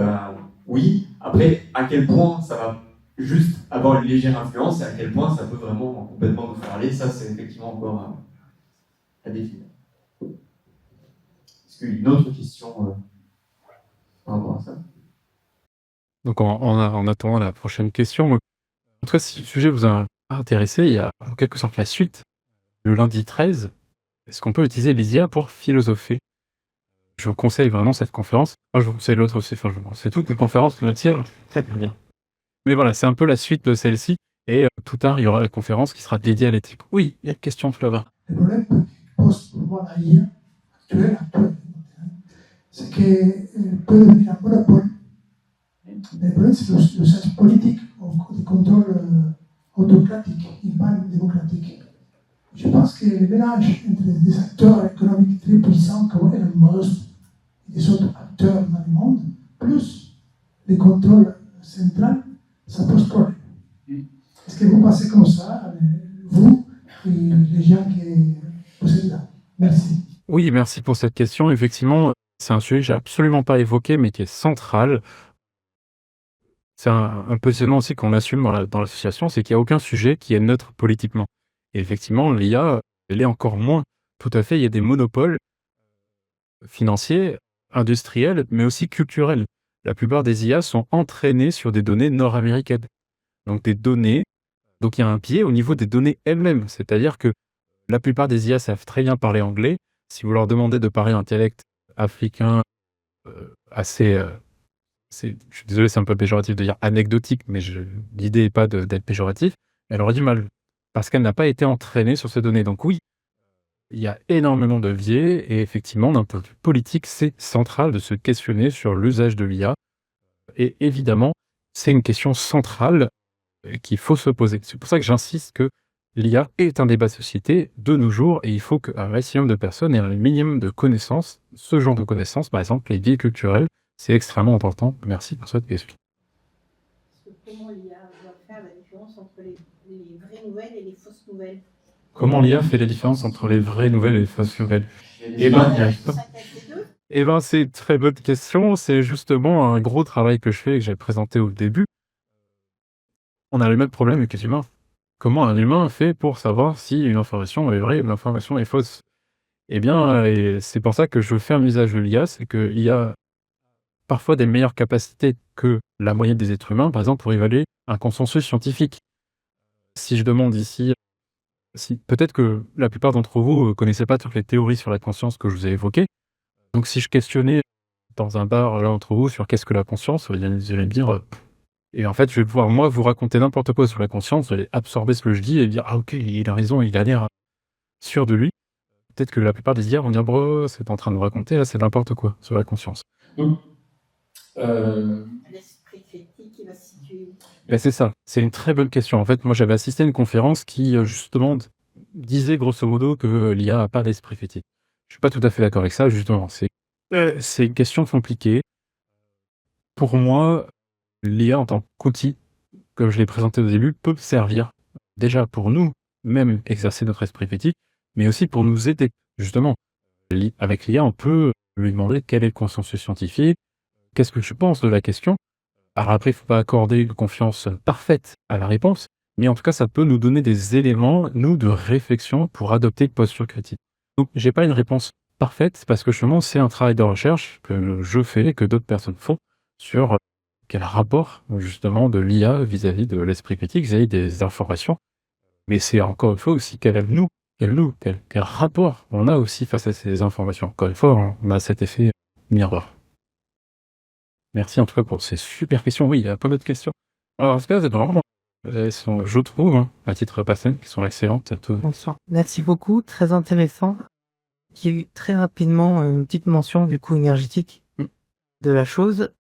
oui. Après, à quel point ça va juste avoir une légère influence et à quel point ça peut vraiment complètement nous faire aller, ça, c'est effectivement encore à définir. Est-ce qu'il y a une autre question par rapport à ça? Donc, en attendant la prochaine question, en tout cas, si le sujet vous a intéressé, il y a en quelque sorte la suite. Le lundi 13, est-ce qu'on peut utiliser les IA pour philosopher? Je vous conseille vraiment cette conférence. Je vous conseille l'autre aussi. Enfin, c'est toute une conférence, le tiers, très bien. Mais voilà, c'est un peu la suite de celle-ci. Et tout tard, il y aura la conférence qui sera dédiée à l'éthique. Oui, il y a une question, Flavin. Le problème que pose pour moi la IA actuelle, c'est qu'elle peut devenir un monopole Mais le problème, c'est le sens politique, le contrôle autocratique, et pas démocratique. Je pense que le mélange entre des acteurs économiques très puissants comme Elon Musk et des autres acteurs dans le monde, plus le contrôle central, ça pose problème. Est-ce que vous pensez comme ça, vous et les gens qui possèdent là? Merci. Oui, merci pour cette question. Effectivement, c'est un sujet que j'ai absolument pas évoqué, mais qui est central. C'est un positionnement aussi qu'on assume dans l'association, c'est qu'il n'y a aucun sujet qui est neutre politiquement. Et effectivement, l'IA, elle est encore moins. Tout à fait, il y a des monopoles financiers, industriels, mais aussi culturels. La plupart des IA sont entraînées sur des données nord-américaines. Donc des données, donc il y a un biais au niveau des données elles-mêmes. C'est-à-dire que la plupart des IA savent très bien parler anglais. Si vous leur demandez de parler un dialecte africain assez... je suis désolé, c'est un peu péjoratif de dire anecdotique, mais l'idée n'est pas d'être péjoratif. Elle aurait du mal, parce qu'elle n'a pas été entraînée sur ces données. Donc oui, il y a énormément de biais, et effectivement, d'un point de vue politique, c'est central de se questionner sur l'usage de l'IA. Et évidemment, c'est une question centrale qu'il faut se poser. C'est pour ça que j'insiste que l'IA est un débat de société de nos jours, et il faut qu'un maximum de personnes aient un minimum de connaissances, ce genre de connaissances, par exemple les biais culturels, c'est extrêmement important. Merci pour cette question. Comment l'IA doit faire la différence entre les vraies nouvelles et les fausses nouvelles? Comment l'IA fait la différence entre les vraies nouvelles et les fausses nouvelles? C'est une très bonne question. C'est justement un gros travail que je fais et que j'ai présenté au début. On a le même problème avec les humains. Comment un humain fait pour savoir si une information est vraie ou une information est fausse? Et c'est pour ça que je fais un usage de l'IA, c'est que l'IA parfois des meilleures capacités que la moyenne des êtres humains, par exemple, pour évaluer un consensus scientifique. Si je demande ici, peut-être que la plupart d'entre vous ne connaissez pas toutes les théories sur la conscience que je vous ai évoquées. Donc si je questionnais dans un bar, l'un d'entre vous, sur qu'est-ce que la conscience, vous allez me dire... et en fait, je vais pouvoir, moi, vous raconter n'importe quoi sur la conscience, vous allez absorber ce que je dis et dire « Ah ok, il a raison, il a l'air sûr de lui ». Peut-être que la plupart des IA vont dire « Bro, c'est en train de me raconter, là, c'est n'importe quoi sur la conscience ». L'esprit critique qui va se situer. C'est ça, c'est une très bonne question. En fait, moi j'avais assisté à une conférence qui justement disait grosso modo que l'IA n'a pas d'esprit critique. Je suis pas tout à fait d'accord avec ça, justement. C'est une question compliquée. Pour moi, l'IA en tant qu'outil, comme je l'ai présenté au début, peut servir déjà pour nous, même exercer notre esprit critique, mais aussi pour nous aider. Justement, avec l'IA, on peut lui demander quel est le consensus scientifique, qu'est-ce que tu penses de la question. Alors après, il ne faut pas accorder une confiance parfaite à la réponse, mais en tout cas, ça peut nous donner des éléments, nous, de réflexion pour adopter une posture critique. Donc, j'ai pas une réponse parfaite, parce que justement, c'est un travail de recherche que je fais et que d'autres personnes font sur quel rapport, justement, de l'IA vis-à-vis de l'esprit critique, vis-à-vis des informations. Mais c'est encore une fois aussi quel rapport on a aussi face à ces informations. Encore une fois, on a cet effet miroir. Merci en tout cas pour ces super questions. Oui, il y a pas d'autres questions. Alors, en tout cas, c'est vraiment, elles sont, je trouve, à titre personnel, qui sont excellentes. Bonsoir. Merci beaucoup, très intéressant. Il y a eu très rapidement une petite mention du coût énergétique de la chose.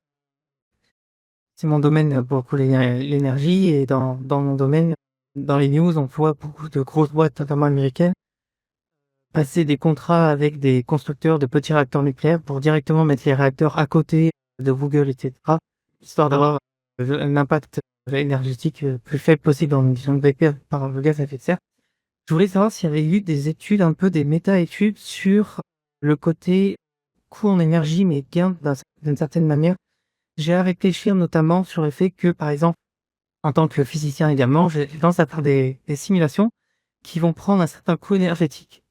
C'est mon domaine pour l'énergie, et dans mon domaine, dans les news, on voit beaucoup de grosses boîtes, notamment américaines, passer des contrats avec des constructeurs de petits réacteurs nucléaires pour directement mettre les réacteurs à côté de Google, etc., histoire d'avoir un impact énergétique plus faible possible en émissions de vapeur par le gaz à effet de serre. Je voulais savoir s'il y avait eu des études, un peu des méta-études sur le côté coût en énergie, mais gain d'une certaine manière. J'ai à réfléchir notamment sur le fait que, par exemple, en tant que physicien également, j'ai tendance à faire des simulations qui vont prendre un certain coût énergétique.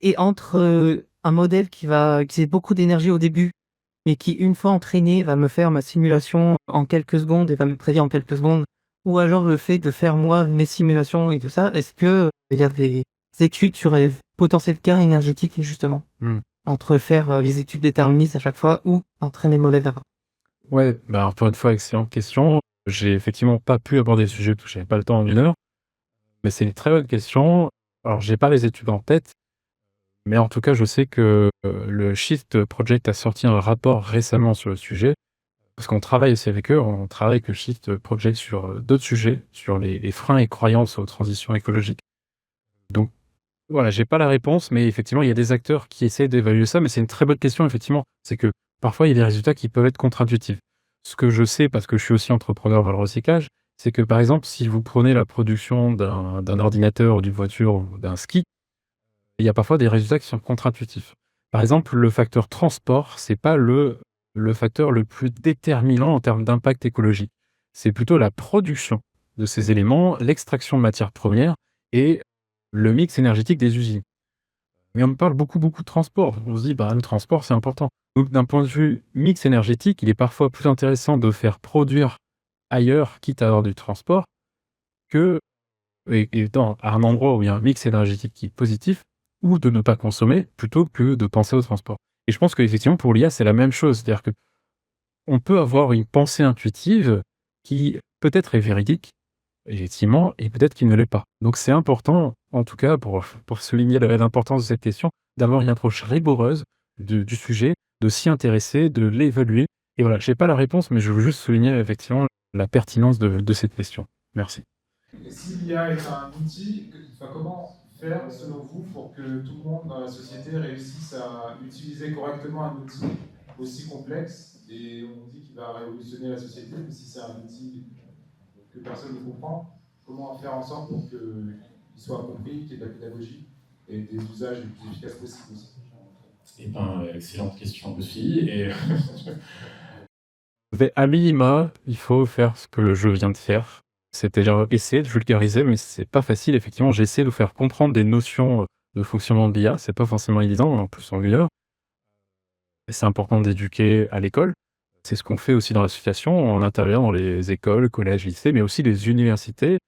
Et entre un modèle qui va utiliser beaucoup d'énergie au début, mais qui, une fois entraîné, va me faire ma simulation en quelques secondes et va me prédire en quelques secondes, ou alors le fait de faire moi mes simulations et tout ça, est-ce que il y a des études sur les potentiels gains énergétiques, justement, entre faire les études déterministes à chaque fois ou entraîner le modèle d'avant? Ouais, encore une fois, excellente question. J'ai effectivement pas pu aborder le sujet parce que j'avais pas le temps en 1 heure, mais c'est une très bonne question. Alors, j'ai pas les études en tête, mais en tout cas, je sais que le Shift Project a sorti un rapport récemment sur le sujet, parce qu'on travaille aussi avec eux, on travaille avec le Shift Project sur d'autres sujets, sur les freins et croyances aux transitions écologiques. Donc voilà, j'ai pas la réponse, mais effectivement, il y a des acteurs qui essaient d'évaluer ça, mais c'est une très bonne question, effectivement. C'est que parfois, il y a des résultats qui peuvent être contre-intuitifs. Ce que je sais, parce que je suis aussi entrepreneur dans le recyclage, c'est que par exemple, si vous prenez la production d'un ordinateur ou d'une voiture ou d'un ski, il y a parfois des résultats qui sont contre-intuitifs. Par exemple, le facteur transport, c'est pas le facteur le plus déterminant en termes d'impact écologique. C'est plutôt la production de ces éléments, l'extraction de matières premières et le mix énergétique des usines. Mais on me parle beaucoup de transport. On se dit, bah, le transport, c'est important. Donc, d'un point de vue mix énergétique, il est parfois plus intéressant de faire produire ailleurs, quitte à avoir du transport, que à un endroit où il y a un mix énergétique qui est positif, ou de ne pas consommer, plutôt que de penser au transport. Et je pense qu'effectivement, pour l'IA, c'est la même chose. C'est-à-dire que on peut avoir une pensée intuitive qui peut-être est véridique, effectivement, et peut-être qu'il ne l'est pas. Donc c'est important, en tout cas, pour souligner l'importance de cette question, d'avoir une approche rigoureuse du sujet, de s'y intéresser, de l'évaluer. Et voilà, je n'ai pas la réponse, mais je veux juste souligner effectivement la pertinence de cette question. Merci. Et si l'IA est un outil, comment faire, selon vous, pour que tout le monde dans la société réussisse à utiliser correctement un outil aussi complexe? Et on dit qu'il va révolutionner la société, mais si c'est un outil que personne ne comprend, comment faire en sorte pour qu'il soit compris, qu'il y ait de la pédagogie et des usages les plus efficaces possibles aussi? Eh bien, excellente question aussi. Et À minima, il faut faire ce que je viens de faire. C'est-à-dire essayer de vulgariser, mais c'est pas facile. Effectivement, j'essaie de faire comprendre des notions de fonctionnement de l'IA. C'est pas forcément évident, en plus en VR. C'est important d'éduquer à l'école. C'est ce qu'on fait aussi dans l'association. On intervient dans les écoles, collèges, lycées, mais aussi les universités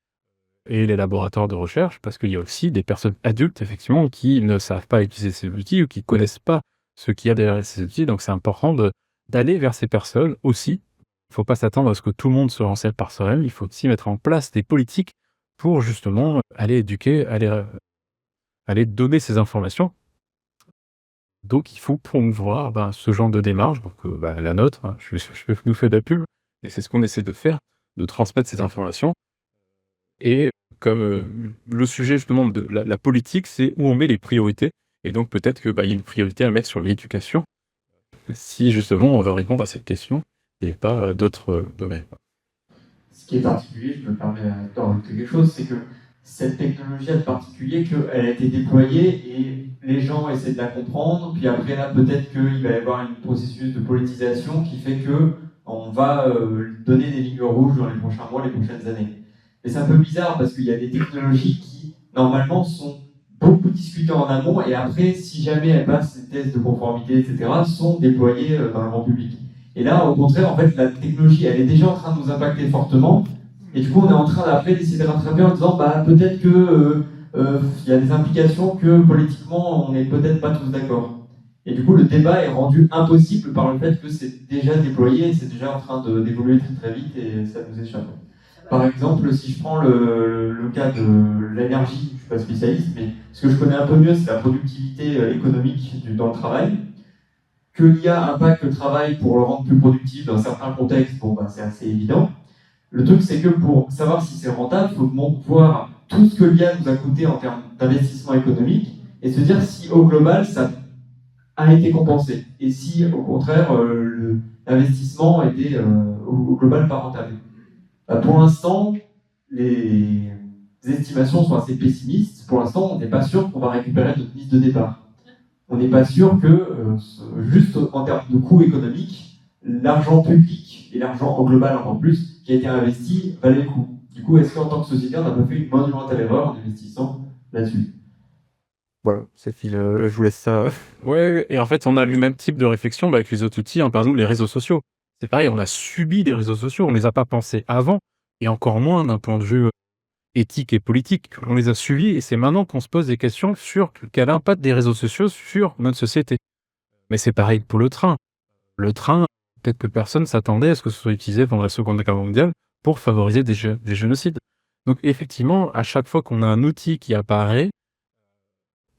et les laboratoires de recherche, parce qu'il y a aussi des personnes adultes, effectivement, qui ne savent pas utiliser ces outils ou qui connaissent pas ce qu'il y a derrière ces outils. Donc c'est important d'aller vers ces personnes aussi. Il ne faut pas s'attendre à ce que tout le monde se renseigne par soi-même. Il faut aussi mettre en place des politiques pour justement aller éduquer, aller donner ces informations. Donc il faut promouvoir ce genre de démarche, donc la nôtre, hein, je nous fais de la pub, et c'est ce qu'on essaie de faire, de transmettre ces informations. Et comme le sujet justement de la politique, c'est où on met les priorités, et donc peut-être qu'il y a une priorité à mettre sur l'éducation, si justement on veut répondre à cette question, et pas d'autres domaines. Ce qui est particulier, je me permets de rajouter quelque chose, c'est que cette technologie a de particulier qu'elle a été déployée et les gens essaient de la comprendre, puis après là peut-être qu'il va y avoir un processus de politisation qui fait que on va donner des lignes rouges dans les prochains mois, les prochaines années. Mais c'est un peu bizarre parce qu'il y a des technologies qui normalement sont beaucoup discutées en amont et après, si jamais elles passent les tests de conformité, etc., sont déployées dans le grand public. Et là, au contraire, en fait, la technologie, elle est déjà en train de nous impacter fortement. Et du coup, on est en train d'après d'essayer de rattraper en disant, peut-être que y a des implications que politiquement, on n'est peut-être pas tous d'accord. Et du coup, le débat est rendu impossible par le fait que c'est déjà déployé, c'est déjà en train d'évoluer très très vite et ça nous échappe. Par exemple, si je prends le cas de l'énergie, je ne suis pas spécialiste, mais ce que je connais un peu mieux, c'est la productivité économique dans le travail. Que l'IA impacte le travail pour le rendre plus productif dans certains contextes, c'est assez évident. Le truc, c'est que pour savoir si c'est rentable, il faut voir tout ce que l'IA nous a coûté en termes d'investissement économique et se dire si au global, ça a été compensé. Et si au contraire, l'investissement était au global pas rentable. Pour l'instant, les estimations sont assez pessimistes. Pour l'instant, on n'est pas sûr qu'on va récupérer notre mise de départ. On n'est pas sûr que, juste en termes de coûts économiques, l'argent public et l'argent en global encore plus qui a été investi valait le coup. Du coup, est-ce qu'en tant que société, on n'a pas fait une monumentale erreur en investissant là-dessus? Voilà, je vous laisse ça. Ouais, et en fait, on a le même type de réflexion avec les autres outils, par exemple les réseaux sociaux. C'est pareil, on a subi des réseaux sociaux, on ne les a pas pensés avant, et encore moins d'un point de vue éthique et politique. On les a suivis, et c'est maintenant qu'on se pose des questions sur quel impact des réseaux sociaux sur notre société. Mais c'est pareil pour le train. Le train, peut-être que personne s'attendait à ce que ce soit utilisé pendant la Seconde Guerre mondiale pour favoriser des génocides. Donc effectivement, à chaque fois qu'on a un outil qui apparaît,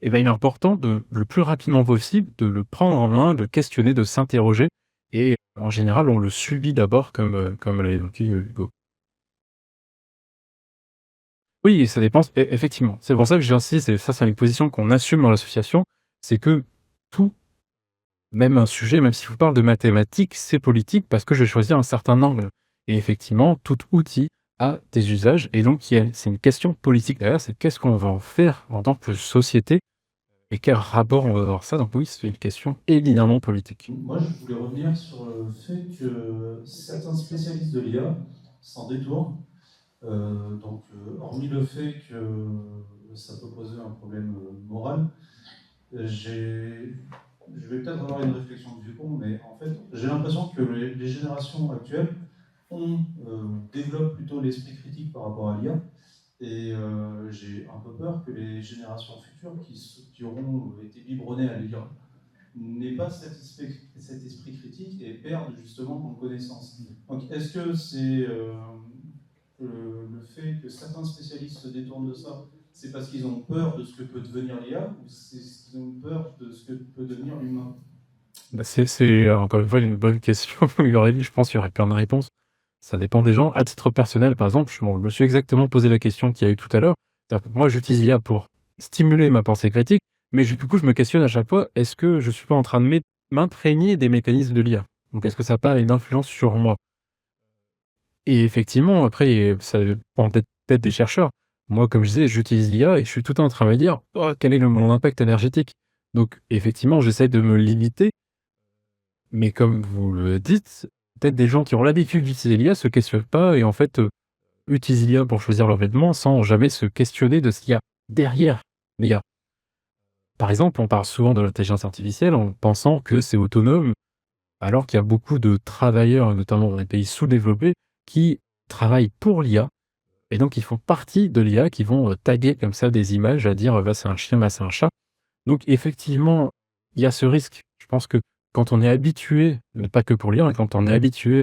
il est important le plus rapidement possible de le prendre en main, de le questionner, de s'interroger et en général, on le subit d'abord comme l'a évoqué, Hugo. Oui, ça dépend, effectivement. C'est pour ça que j'insiste, et ça, c'est une position qu'on assume dans l'association, c'est que tout, même un sujet, même si je vous parle de mathématiques, c'est politique parce que je vais choisir un certain angle. Et effectivement, tout outil a des usages, et donc c'est une question politique derrière, c'est qu'est-ce qu'on va en faire en tant que société, et quel rapport on va avoir ça. Donc oui, c'est une question évidemment politique. Moi, je voulais revenir sur le fait que certains spécialistes de l'IA s'en détournent. Hormis le fait que ça peut poser un problème moral, je vais peut-être avoir une réflexion du con, mais en fait, j'ai l'impression que les générations actuelles développent plutôt l'esprit critique par rapport à l'IA. Et j'ai un peu peur que les générations futures qui auront été biberonnées à l'IA n'aient pas cet esprit critique et perdent justement en connaissance. Donc est-ce que c'est le fait que certains spécialistes se détournent de ça, c'est parce qu'ils ont peur de ce que peut devenir l'IA, ou c'est parce qu'ils ont peur de ce que peut devenir l'humain? C'est encore une fois une bonne question. Je pense qu'il y aurait plein de réponses. Ça dépend des gens. À titre personnel, par exemple, je me suis exactement posé la question qu'il y a eu tout à l'heure. Moi, j'utilise l'IA pour stimuler ma pensée critique, mais du coup, je me questionne à chaque fois, est-ce que je suis pas en train de m'imprégner des mécanismes de l'IA? Donc, est-ce que ça n'a pas une influence sur moi? Et effectivement, après, ça dépend peut-être des chercheurs. Moi, comme je disais, j'utilise l'IA et je suis tout le temps en train de me dire, oh, quel est mon impact énergétique? Donc, effectivement, j'essaie de me limiter, mais comme vous le dites, peut-être des gens qui ont l'habitude d'utiliser l'IA se questionnent pas et en fait, utilisent l'IA pour choisir leurs vêtements sans jamais se questionner de ce qu'il y a derrière l'IA. Par exemple, on parle souvent de l'intelligence artificielle en pensant que c'est autonome, alors qu'il y a beaucoup de travailleurs, notamment dans les pays sous-développés, qui travaillent pour l'IA, et donc ils font partie de l'IA, qui vont taguer comme ça des images à dire bah, c'est un chien, bah, c'est un chat. Donc effectivement, il y a ce risque. Je pense que quand on est habitué, mais pas que pour l'IA, mais quand on est habitué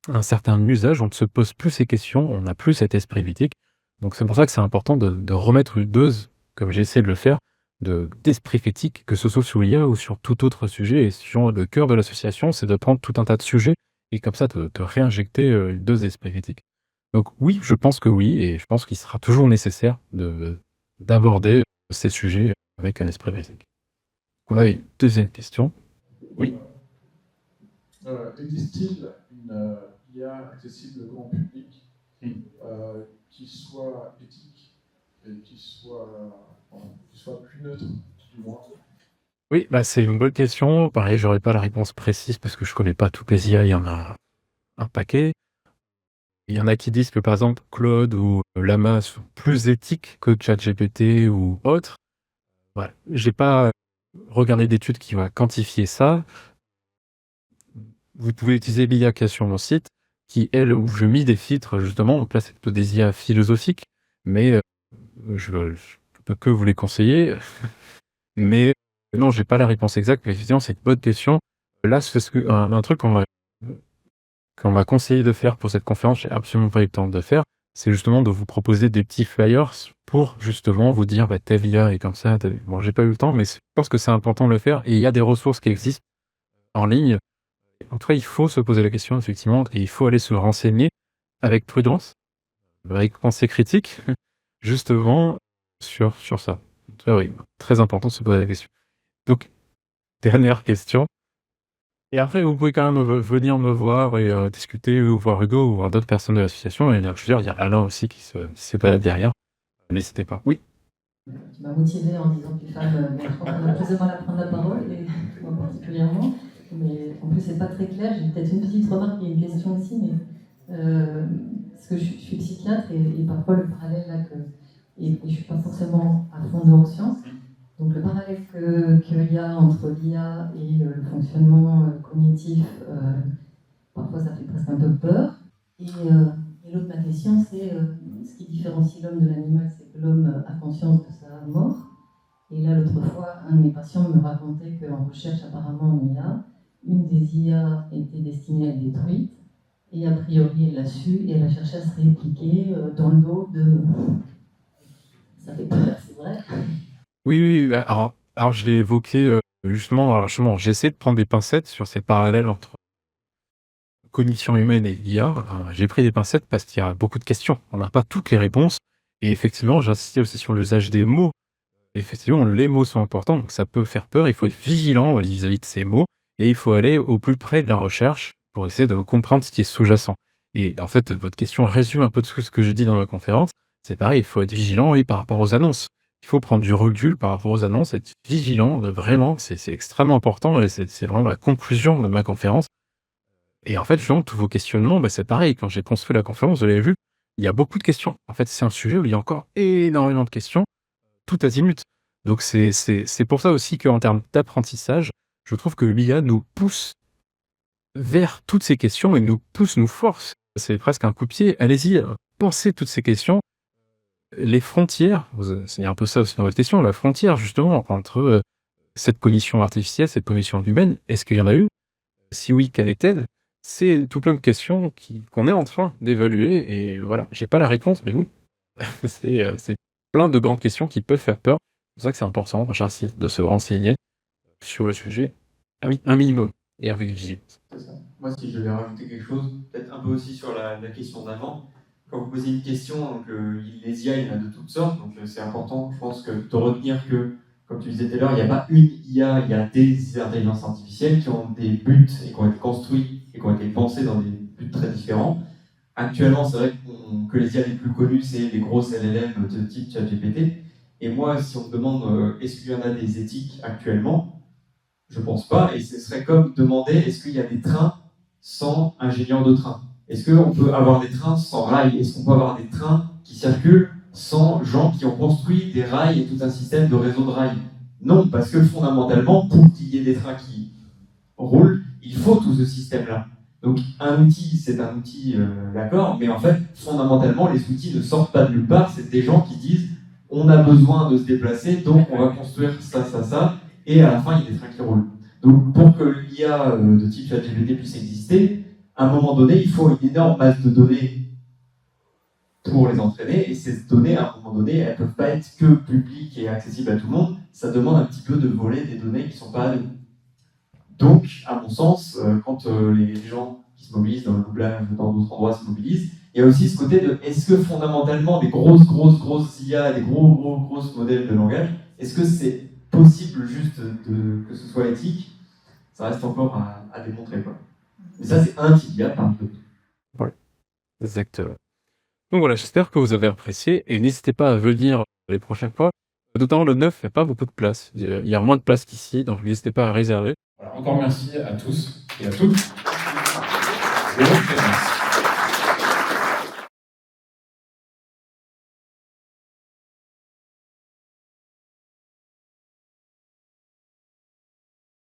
à un certain usage, on ne se pose plus ces questions, on n'a plus cet esprit critique. Donc c'est pour ça que c'est important de remettre une dose, comme j'essaie de le faire, d'esprit critique, que ce soit sur l'IA ou sur tout autre sujet. Et sur le cœur de l'association, c'est de prendre tout un tas de sujets et comme ça te réinjecter une dose d'esprit critique. Donc oui, je pense que oui, et je pense qu'il sera toujours nécessaire d'aborder ces sujets avec un esprit critique. On a une deuxième question. Oui. Existe-t-il une IA accessible au grand public qui soit éthique et qui soit plus neutre, du moins? Oui, bah c'est une bonne question. Pareil, j'aurais pas la réponse précise parce que je connais pas toutes les IA, il y en a un paquet. Il y en a qui disent que par exemple Claude ou Llama sont plus éthiques que ChatGPT ou autres. Voilà. J'ai pas regardé d'études qui va quantifier ça. Vous pouvez utiliser l'IA qui est sur mon site, qui elle, où je mis des filtres justement, donc là c'est plutôt des IA philosophiques, mais je peux que vous les conseiller. Mais non, j'ai pas la réponse exacte, mais effectivement c'est une bonne question. Là, c'est un truc qu'on va conseiller de faire pour cette conférence, j'ai absolument pas eu le temps de faire, c'est justement de vous proposer des petits flyers pour justement vous dire, bah, telle IA est comme ça. Bon, j'ai pas eu le temps, mais je pense que c'est important de le faire et il y a des ressources qui existent en ligne. En tout cas, il faut se poser la question, effectivement, et il faut aller se renseigner avec prudence, avec pensée critique, justement, sur ça. Oui, très important de se poser la question. Donc, dernière question. Et après, vous pouvez quand même venir me voir et discuter, ou voir Hugo, ou voir d'autres personnes de l'association. Et il y a Alain aussi qui se balade derrière. N'hésitez pas. Oui. Qui m'a motivée en disant que les femmes on a plus de mal à prendre la parole, et moi particulièrement. Mais en plus, c'est pas très clair. J'ai peut-être une petite remarque et une question aussi. Mais, parce que je suis psychiatre et parfois le parallèle là et je suis pas forcément à fond de neurosciences. Donc le parallèle qu'il y a entre l'IA et le fonctionnement cognitif, parfois ça fait presque un peu peur. Et l'autre, ma question, c'est ce qui différencie l'homme de l'animal, c'est que l'homme a conscience de sa mort. Et là, l'autre fois, un de mes patients me racontait qu'en recherche apparemment en IA, une des IA était destinée à être détruite, et a priori elle l'a su, et elle a cherché à se répliquer dans le dos de... Ça fait peur, c'est vrai. Oui, alors je l'ai évoqué Justement, j'essaie de prendre des pincettes sur ces parallèles entre cognition humaine et l'IA. J'ai pris des pincettes parce qu'il y a beaucoup de questions. On n'a pas toutes les réponses. Et effectivement, j'ai insisté aussi sur l'usage des mots. Effectivement, les mots sont importants, donc ça peut faire peur. Il faut être vigilant vis-à-vis de ces mots. Et il faut aller au plus près de la recherche pour essayer de comprendre ce qui est sous-jacent. Et en fait, votre question résume un peu tout ce que je dis dans ma conférence. C'est pareil, il faut être vigilant, oui, par rapport aux annonces. Il faut prendre du recul par rapport aux annonces, être vigilant, vraiment, c'est extrêmement important, et c'est vraiment la conclusion de ma conférence. Et en fait, justement, tous vos questionnements, c'est pareil, quand j'ai construit la conférence, vous l'avez vu, il y a beaucoup de questions. En fait, c'est un sujet où il y a encore énormément de questions, tout azimut. Donc c'est pour ça aussi qu'en termes d'apprentissage, je trouve que l'IA nous pousse vers toutes ces questions et nous force. C'est presque un coup de pied. Allez-y, pensez toutes ces questions. Les frontières, c'est un peu ça aussi dans votre question, la frontière justement entre cette cognition artificielle, cette cognition humaine, est-ce qu'il y en a eu? Si oui, quelle est-elle? C'est tout plein de questions qu'on est en train d'évaluer, et voilà, j'ai pas la réponse, mais oui, c'est plein de grandes questions qui peuvent faire peur. C'est pour ça que c'est important, j'insiste, de se renseigner sur le sujet, un minimum, et avec vigilance. C'est ça. Moi, si je devais rajouter quelque chose, peut-être un peu aussi sur la question d'avant, quand vous posez une question, donc les IA, il y en a de toutes sortes, donc c'est important, je pense, de retenir que, comme tu disais tout à l'heure, il n'y a pas une IA, il y a des intelligences artificielles qui ont des buts et qui ont été construits et qui ont été pensés dans des buts très différents. Actuellement, c'est vrai que les IA les plus connues, c'est les grosses LLM de type ChatGPT. Et moi, si on me demande est-ce qu'il y en a des éthiques actuellement, je pense pas. Et ce serait comme demander est-ce qu'il y a des trains sans ingénieurs de train? Est-ce qu'on peut avoir des trains sans rails? Est-ce qu'on peut avoir des trains qui circulent sans gens qui ont construit des rails et tout un système de réseau de rails? Non, parce que fondamentalement, pour qu'il y ait des trains qui roulent, il faut tout ce système-là. Donc un outil, c'est un outil, d'accord, mais en fait, fondamentalement, les outils ne sortent pas de nulle part, c'est des gens qui disent on a besoin de se déplacer, donc on va construire ça, ça, ça, et à la fin, il y a des trains qui roulent. Donc pour que l'IA de type ChatGPT puisse exister, à un moment donné, il faut une énorme masse de données pour les entraîner, et ces données, à un moment donné, elles ne peuvent pas être que publiques et accessibles à tout le monde, ça demande un petit peu de voler des données qui ne sont pas à nous. Donc, à mon sens, quand les gens qui se mobilisent dans le doublage, dans d'autres endroits se mobilisent, il y a aussi ce côté de est-ce que fondamentalement des grosses IA, des gros modèles de langage, est-ce que c'est possible juste que ce soit éthique? Ça reste encore à démontrer, quoi. Mais ça, c'est un type d'IA parmi d'autres. Ouais, exactement. Donc voilà, j'espère que vous avez apprécié, et n'hésitez pas à venir les prochaines fois. Notamment le 9, il n'y a pas beaucoup de place. Il y a moins de place qu'ici, donc n'hésitez pas à réserver. Voilà, encore merci à tous et à toutes. Et donc,